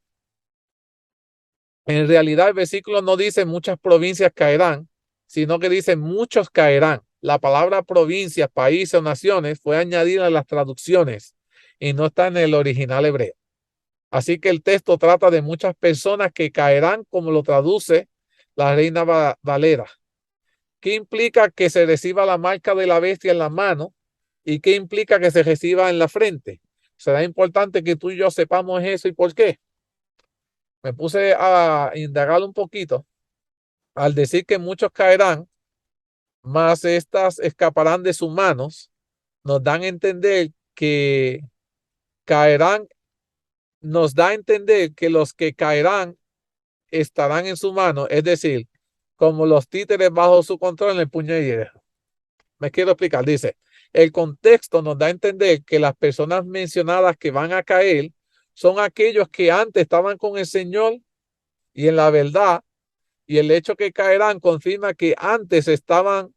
En realidad el versículo no dice muchas provincias caerán, sino que dice muchos caerán. La palabra provincias, países o naciones fue añadida en las traducciones y no está en el original hebreo. Así que el texto trata de muchas personas que caerán, como lo traduce la Reina Valera. ¿Qué implica que se reciba la marca de la bestia en la mano y qué implica que se reciba en la frente? Será importante que tú y yo sepamos eso y por qué. Me puse a indagar un poquito al decir que muchos caerán, más estas escaparán de sus manos, nos dan a entender que caerán, nos da a entender que los que caerán estarán en su mano, es decir, como los títeres bajo su control en el puño de hierro. Me quiero explicar, dice, el contexto nos da a entender que las personas mencionadas que van a caer son aquellos que antes estaban con el Señor y en la verdad, y el hecho que caerán confirma que antes estaban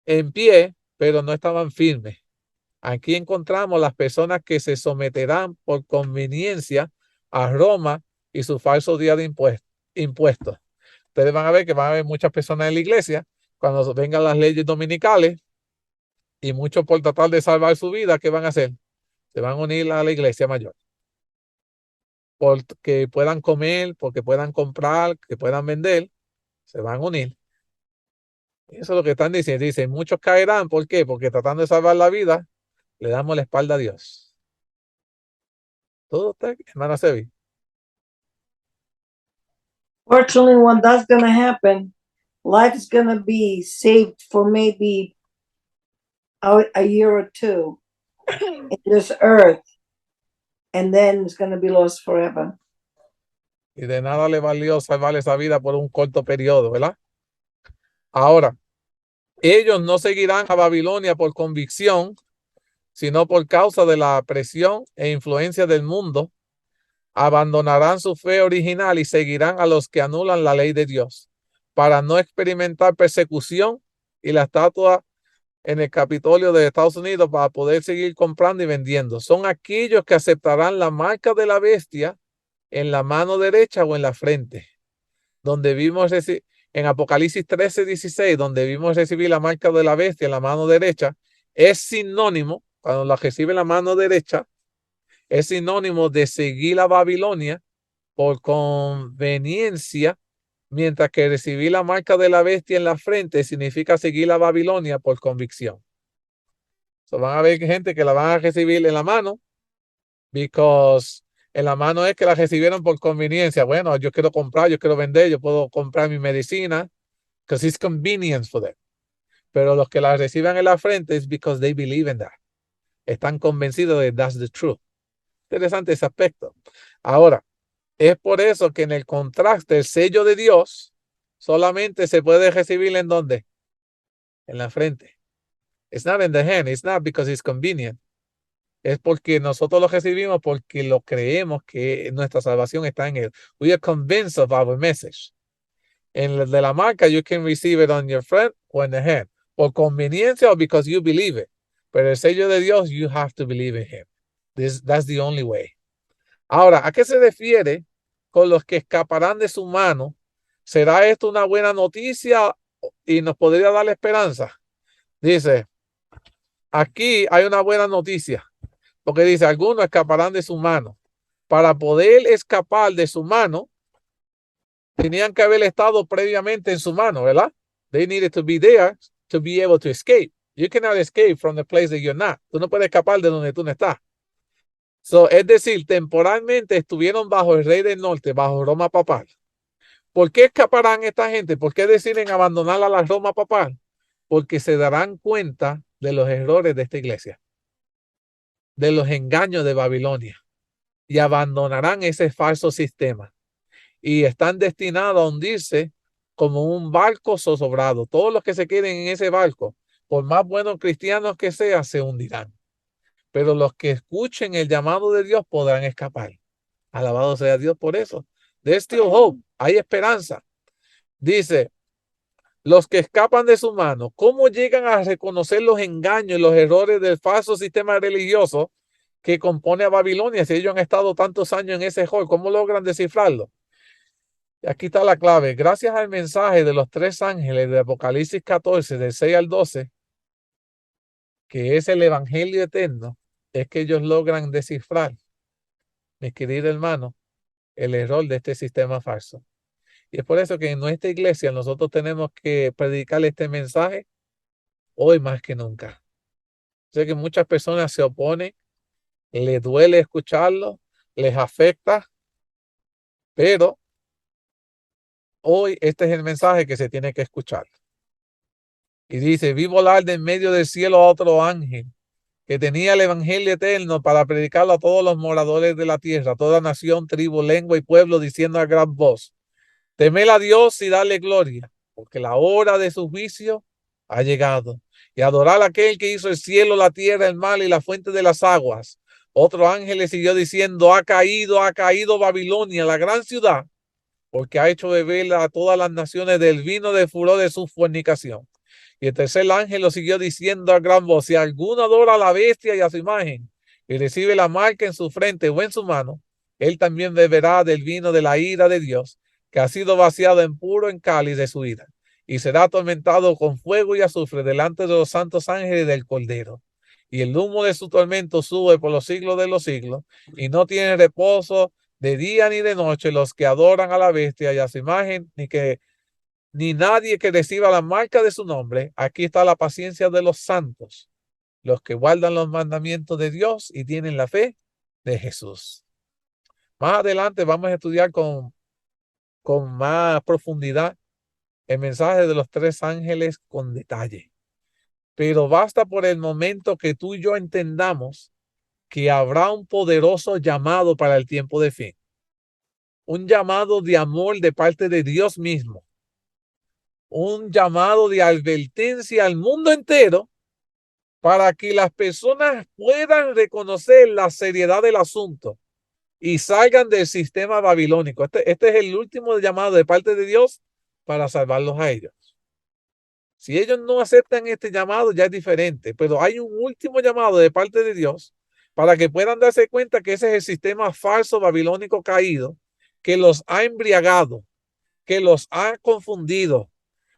en pie, pero no estaban firmes. Aquí encontramos las personas que se someterán por conveniencia a Roma y su falso día de impuestos. Ustedes van a ver que van a haber muchas personas en la iglesia cuando vengan las leyes dominicales y muchos por tratar de salvar su vida, ¿qué van a hacer? Se van a unir a la iglesia mayor. Porque puedan comer, porque puedan comprar, que puedan vender, se van a unir. Eso es lo que están diciendo. Dicen, muchos caerán. ¿Por qué? Porque tratando de salvar la vida, le damos la espalda a Dios. ¿Todo está, hermana Sebi? Fortunately, when that's going to happen, life is going to be saved for maybe a year or two in this earth, and then it's going to be lost forever. Y de nada le valió salvar esa vida por un corto periodo, ¿verdad? Ahora, ellos no seguirán a Babilonia por convicción, sino por causa de la presión e influencia del mundo, abandonarán su fe original y seguirán a los que anulan la ley de Dios para no experimentar persecución y la estatua en el Capitolio de Estados Unidos para poder seguir comprando y vendiendo. Son aquellos que aceptarán la marca de la bestia en la mano derecha o en la frente, donde vimos en Apocalipsis 13:16, donde vimos recibir la marca de la bestia en la mano derecha, es sinónimo, cuando la recibe en la mano derecha, es sinónimo de seguir a Babilonia por conveniencia, mientras que recibir la marca de la bestia en la frente significa seguir a Babilonia por convicción. So, van a ver gente que la van a recibir en la mano, because en la mano es que la recibieron por conveniencia. Bueno, yo quiero comprar, yo quiero vender, yo puedo comprar mi medicina, because it's convenience for them. Pero los que la reciban en la frente es because they believe in that. Están convencidos de that's the truth. Interesante ese aspecto. Ahora, es por eso que en el contraste, el sello de Dios solamente se puede recibir en ¿dónde? En la frente. It's not in the hand. It's not because it's convenient. Es porque nosotros lo recibimos porque lo creemos que nuestra salvación está en él. We are convinced of our message. En el de la marca, you can receive it on your front or in the hand. Por conveniencia o because you believe it. Pero el sello de Dios, you have to believe in him. That's the only way. Ahora, ¿a qué se refiere con los que escaparán de su mano? ¿Será esto una buena noticia y nos podría dar esperanza? Dice, aquí hay una buena noticia, porque dice, algunos escaparán de su mano. Para poder escapar de su mano, tenían que haber estado previamente en su mano, ¿verdad? They needed to be there to be able to escape. You cannot escape from the place that you're not. Tú no puedes escapar de donde tú no estás. So, es decir, temporalmente estuvieron bajo el rey del norte, bajo Roma papal. ¿Por qué escaparán esta gente? ¿Por qué deciden abandonar a la Roma papal? Porque se darán cuenta de los errores de esta iglesia, de los engaños de Babilonia, y abandonarán ese falso sistema. Y están destinados a hundirse como un barco zozobrado. Todos los que se queden en ese barco, por más buenos cristianos que sean, se hundirán. Pero los que escuchen el llamado de Dios podrán escapar. Alabado sea Dios por eso. There's still hope. Hay esperanza. Dice, los que escapan de su mano, ¿cómo llegan a reconocer los engaños y los errores del falso sistema religioso que compone a Babilonia? Si ellos han estado tantos años en ese rol, ¿cómo logran descifrarlo? Y aquí está la clave. Gracias al mensaje de los tres ángeles de Apocalipsis 14, del 6 al 12, que es el evangelio eterno, es que ellos logran descifrar, mis queridos hermanos, el error de este sistema falso. Y es por eso que en nuestra iglesia nosotros tenemos que predicar este mensaje hoy más que nunca. Sé que muchas personas se oponen, les duele escucharlo, les afecta, pero hoy este es el mensaje que se tiene que escuchar. Y dice, vi volar de en medio del cielo a otro ángel que tenía el evangelio eterno para predicarlo a todos los moradores de la tierra, toda nación, tribu, lengua y pueblo, diciendo a gran voz, temed a Dios y dale gloria, porque la hora de su juicio ha llegado. Y adorar a aquel que hizo el cielo, la tierra, el mar y la fuente de las aguas. Otro ángel le siguió diciendo, ha caído Babilonia, la gran ciudad, porque ha hecho beber a todas las naciones del vino de furor de su fornicación. Y el tercer ángel lo siguió diciendo a gran voz, si alguno adora a la bestia y a su imagen y recibe la marca en su frente o en su mano, él también beberá del vino de la ira de Dios, que ha sido vaciado en puro en cáliz de su ira, y será atormentado con fuego y azufre delante de los santos ángeles del Cordero. Y el humo de su tormento sube por los siglos de los siglos, y no tiene reposo de día ni de noche los que adoran a la bestia y a su imagen, ni nadie que reciba la marca de su nombre. Aquí está la paciencia de los santos, los que guardan los mandamientos de Dios y tienen la fe de Jesús. Más adelante vamos a estudiar con más profundidad el mensaje de los tres ángeles con detalle. Pero basta por el momento que tú y yo entendamos que habrá un poderoso llamado para el tiempo de fin. Un llamado de amor de parte de Dios mismo. Un llamado de advertencia al mundo entero para que las personas puedan reconocer la seriedad del asunto y salgan del sistema babilónico. Este es el último llamado de parte de Dios para salvarlos a ellos. Si ellos no aceptan este llamado, ya es diferente, pero hay un último llamado de parte de Dios para que puedan darse cuenta que ese es el sistema falso babilónico caído, que los ha embriagado, que los ha confundido,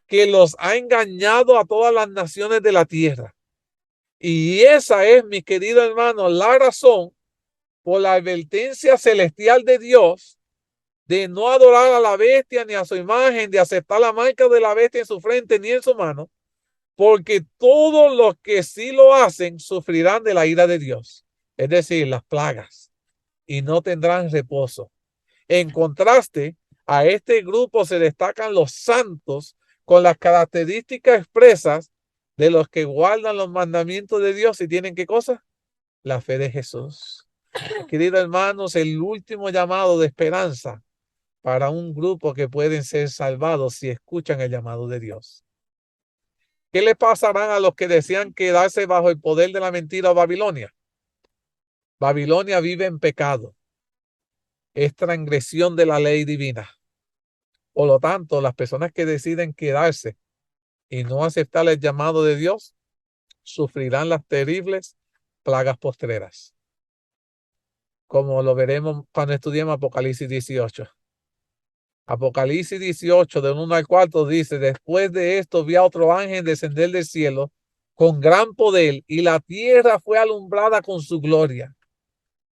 que los ha engañado a todas las naciones de la tierra. Y esa es, mis queridos hermanos, la razón por la advertencia celestial de Dios de no adorar a la bestia ni a su imagen, de aceptar la marca de la bestia en su frente ni en su mano, porque todos los que sí lo hacen sufrirán de la ira de Dios, es decir, las plagas, y no tendrán reposo. En contraste, a este grupo se destacan los santos con las características expresas de los que guardan los mandamientos de Dios y tienen ¿qué cosa? La fe de Jesús. Queridos hermanos, el último llamado de esperanza para un grupo que pueden ser salvados si escuchan el llamado de Dios. ¿Qué le pasarán a los que desean quedarse bajo el poder de la mentira o Babilonia? Babilonia vive en pecado. Es transgresión de la ley divina. Por lo tanto, las personas que deciden quedarse y no aceptar el llamado de Dios sufrirán las terribles plagas postreras, como lo veremos cuando estudiemos Apocalipsis 18. Apocalipsis 18, del 1 al 4, dice: después de esto vi a otro ángel descender del cielo con gran poder, y la tierra fue alumbrada con su gloria.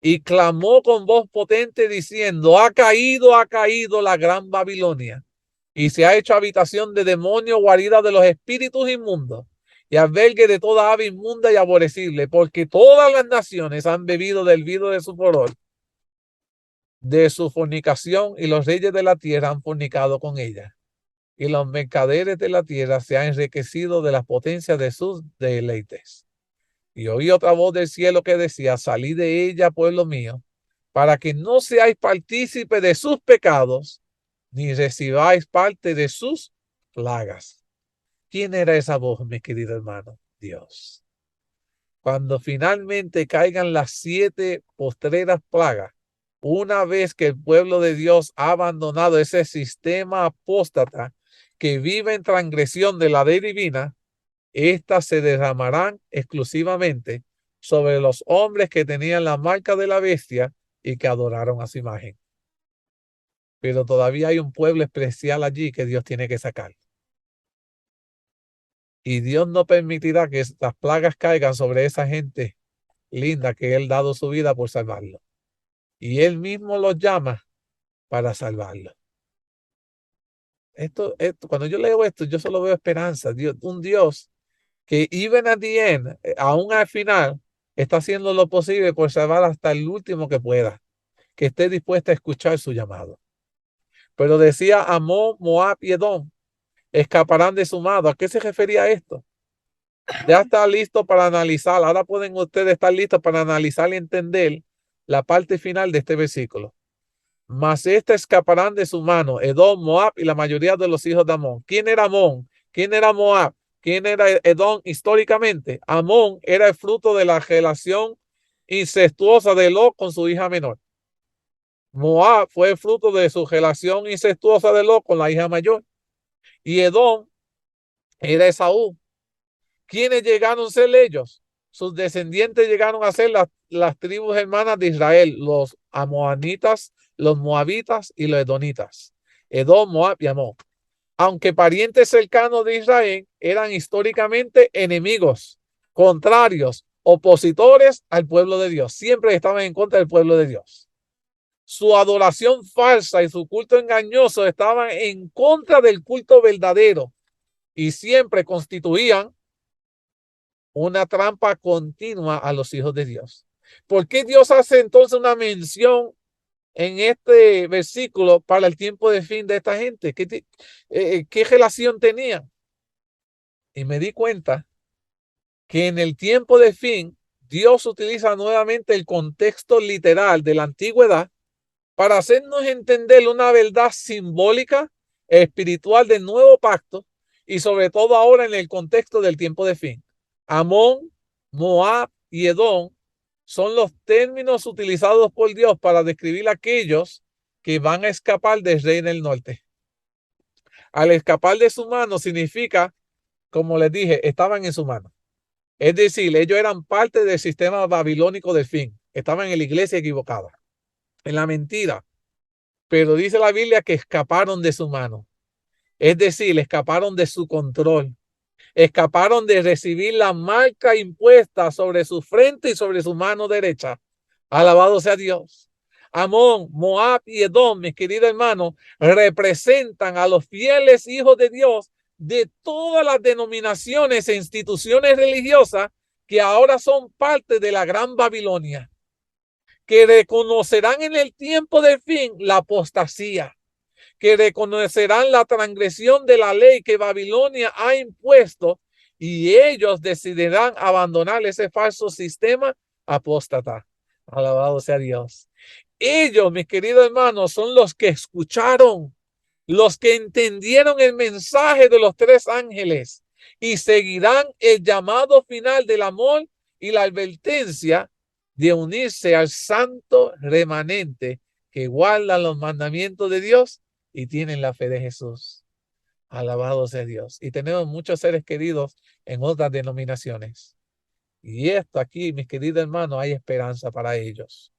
Y clamó con voz potente diciendo: ha caído la gran Babilonia, y se ha hecho habitación de demonios, guarida de los espíritus inmundos, y albergue de toda ave inmunda y aborrecible, porque todas las naciones han bebido del vino de su furor, de su fornicación, y los reyes de la tierra han fornicado con ella, y los mercaderes de la tierra se han enriquecido de las potencias de sus deleites. Y oí otra voz del cielo que decía: salid de ella, pueblo mío, para que no seáis partícipe de sus pecados, ni recibáis parte de sus plagas. ¿Quién era esa voz, mi querido hermano? Dios. Cuando finalmente caigan las 7 postreras plagas, una vez que el pueblo de Dios ha abandonado ese sistema apóstata que vive en transgresión de la ley divina, estas se derramarán exclusivamente sobre los hombres que tenían la marca de la bestia y que adoraron a su imagen. Pero todavía hay un pueblo especial allí que Dios tiene que sacar. Y Dios no permitirá que estas plagas caigan sobre esa gente linda que Él ha dado su vida por salvarlo. Y Él mismo los llama para salvarlo. Cuando yo leo esto, yo solo veo esperanza. Un Dios que even at the end, aún al final, está haciendo lo posible por salvar hasta el último que pueda, que esté dispuesta a escuchar su llamado. Pero decía: Amón, Moab y Edom escaparán de su mano. ¿A qué se refería esto? Ya está listo para analizar. Ahora pueden ustedes estar listos para analizar y entender la parte final de este versículo. Mas escaparán de su mano: Edom, Moab y la mayoría de los hijos de Amón. ¿Quién era Amón? ¿Quién era Moab? ¿Quién era Edom históricamente? Amón era el fruto de la relación incestuosa de Lot con su hija menor. Moab fue el fruto de su relación incestuosa de Lot con la hija mayor. Y Edom era Esaú. ¿Quiénes llegaron a ser ellos? Sus descendientes llegaron a ser las tribus hermanas de Israel: los amonitas, los moabitas y los edonitas. Edom, Moab y Amón. Aunque parientes cercanos de Israel, eran históricamente enemigos, contrarios, opositores al pueblo de Dios. Siempre estaban en contra del pueblo de Dios. Su adoración falsa y su culto engañoso estaban en contra del culto verdadero y siempre constituían una trampa continua a los hijos de Dios. ¿Por qué Dios hace entonces una mención en este versículo para el tiempo de fin de esta gente? ¿Qué relación tenían? Y me di cuenta que en el tiempo de fin Dios utiliza nuevamente el contexto literal de la antigüedad para hacernos entender una verdad simbólica, espiritual del nuevo pacto, y sobre todo ahora en el contexto del tiempo de fin. Amón, Moab y Edom son los términos utilizados por Dios para describir a aquellos que van a escapar del rey del norte. Al escapar de su mano significa, como les dije, estaban en su mano. Es decir, ellos eran parte del sistema babilónico del fin. Estaban en la iglesia equivocada, en la mentira. Pero dice la Biblia que escaparon de su mano. Es decir, escaparon de su control. Escaparon de recibir la marca impuesta sobre su frente y sobre su mano derecha. Alabado sea Dios. Amón, Moab y Edom, mis queridos hermanos, representan a los fieles hijos de Dios de todas las denominaciones e instituciones religiosas que ahora son parte de la gran Babilonia, que reconocerán en el tiempo del fin la apostasía, que reconocerán la transgresión de la ley que Babilonia ha impuesto, y ellos decidirán abandonar ese falso sistema apóstata. Alabado sea Dios. Ellos, mis queridos hermanos, son los que escucharon, los que entendieron el mensaje de los tres ángeles y seguirán el llamado final del amor y la advertencia de unirse al santo remanente que guarda los mandamientos de Dios y tienen la fe de Jesús. Alabado sea Dios. Y tenemos muchos seres queridos en otras denominaciones. Y esto aquí, mis queridos hermanos, hay esperanza para ellos.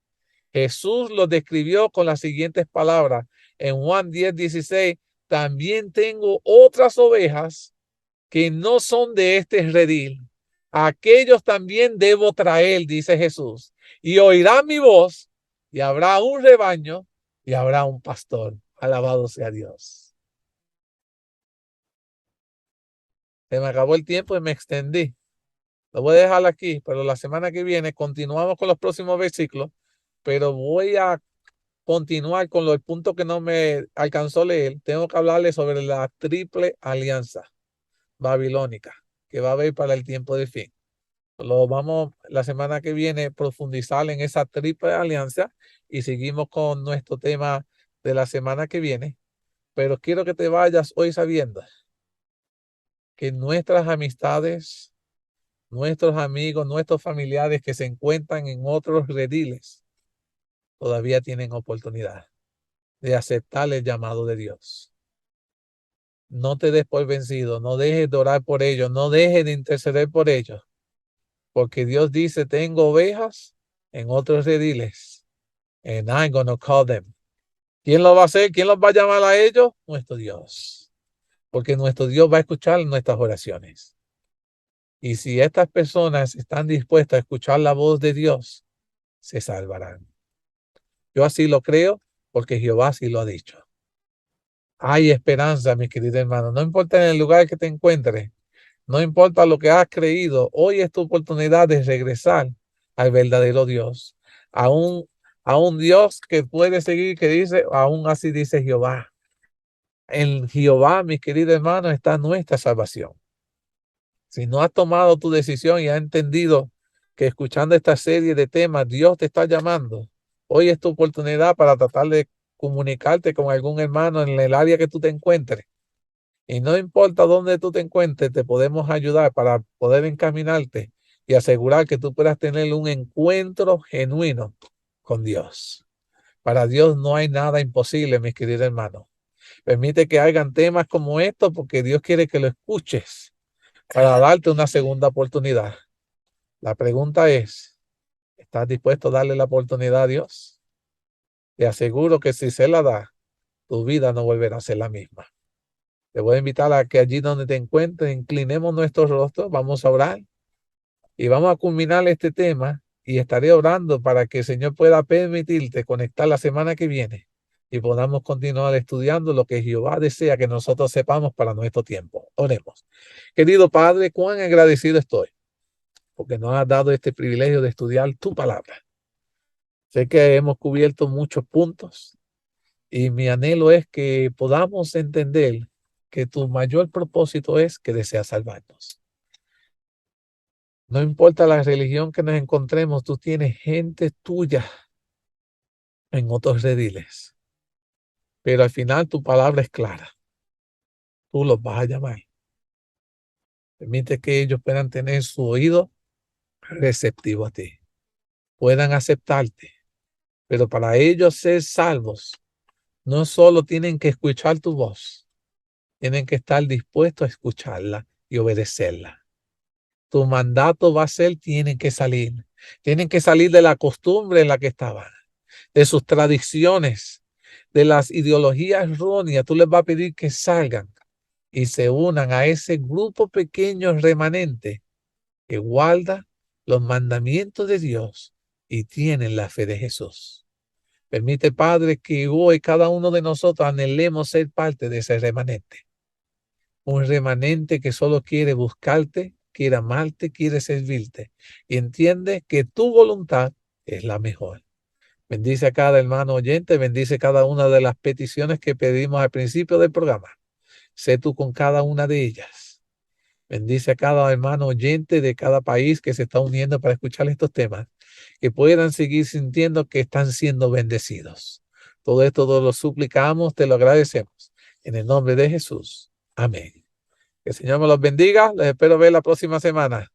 Jesús los describió con las siguientes palabras. En Juan 10:16, también tengo otras ovejas que no son de este redil. Aquellos también debo traer, dice Jesús. Y oirán mi voz, y habrá un rebaño, y habrá un pastor. Alabado sea Dios. Se me acabó el tiempo y me extendí. Lo voy a dejar aquí, pero la semana que viene continuamos con los próximos versículos, pero voy a continuar con el punto que no me alcanzó a leer. Tengo que hablarles sobre la triple alianza babilónica que va a haber para el tiempo de fin. Lo vamos la semana que viene profundizar en esa triple alianza y seguimos con nuestro tema de la semana que viene. Pero quiero que te vayas hoy sabiendo que nuestras amistades, nuestros amigos, nuestros familiares que se encuentran en otros rediles todavía tienen oportunidad de aceptar el llamado de Dios. No te des por vencido, no dejes de orar por ellos, no dejes de interceder por ellos, porque Dios dice, tengo ovejas en otros rediles, and I'm gonna call them. ¿Quién lo va a hacer? ¿Quién los va a llamar a ellos? Nuestro Dios, porque nuestro Dios va a escuchar nuestras oraciones. Y si estas personas están dispuestas a escuchar la voz de Dios, se salvarán. Yo así lo creo, porque Jehová así lo ha dicho. Hay esperanza, mi querido hermano. No importa en el lugar que te encuentres, no importa lo que has creído, hoy es tu oportunidad de regresar al verdadero Dios, a un Dios que puede seguir, que dice, aún así dice Jehová. En Jehová, mis queridos hermanos, está nuestra salvación. Si no has tomado tu decisión y has entendido que escuchando esta serie de temas, Dios te está llamando, hoy es tu oportunidad para tratar de comunicarte con algún hermano en el área que tú te encuentres. Y no importa dónde tú te encuentres, te podemos ayudar para poder encaminarte y asegurar que tú puedas tener un encuentro genuino con Dios. Para Dios no hay nada imposible, mis queridos hermanos. Permite que hagan temas como estos porque Dios quiere que lo escuches para darte una segunda oportunidad. La pregunta es, ¿estás dispuesto a darle la oportunidad a Dios? Te aseguro que si se la da, tu vida no volverá a ser la misma. Te voy a invitar a que allí donde te encuentres, inclinemos nuestros rostros, vamos a orar y vamos a culminar este tema y estaré orando para que el Señor pueda permitirte conectar la semana que viene y podamos continuar estudiando lo que Jehová desea que nosotros sepamos para nuestro tiempo. Oremos. Querido Padre, cuán agradecido estoy porque nos has dado este privilegio de estudiar tu palabra. Sé que hemos cubierto muchos puntos y mi anhelo es que podamos entender que tu mayor propósito es que deseas salvarnos. No importa la religión que nos encontremos, tú tienes gente tuya en otros rediles. Pero al final tu palabra es clara. Tú los vas a llamar. Permite que ellos puedan tener su oído receptivo a ti. puedan aceptarte. Pero para ellos ser salvos, no solo tienen que escuchar tu voz, tienen que estar dispuestos a escucharla y obedecerla. Tu mandato va a ser, tienen que salir de la costumbre en la que estaban, de sus tradiciones, de las ideologías erróneas. Tú les vas a pedir que salgan y se unan a ese grupo pequeño remanente que guarda los mandamientos de Dios y tienen la fe de Jesús. Permite, Padre, que hoy cada uno de nosotros anhelemos ser parte de ese remanente. Un remanente que solo quiere buscarte, quiere amarte, quiere servirte y entiende que tu voluntad es la mejor. Bendice a cada hermano oyente, bendice cada una de las peticiones que pedimos al principio del programa. Sé tú con cada una de ellas. Bendice a cada hermano oyente de cada país que se está uniendo para escuchar estos temas, que puedan seguir sintiendo que están siendo bendecidos. Todo esto lo suplicamos, te lo agradecemos. En el nombre de Jesús. Amén. Que el Señor me los bendiga. Les espero ver la próxima semana.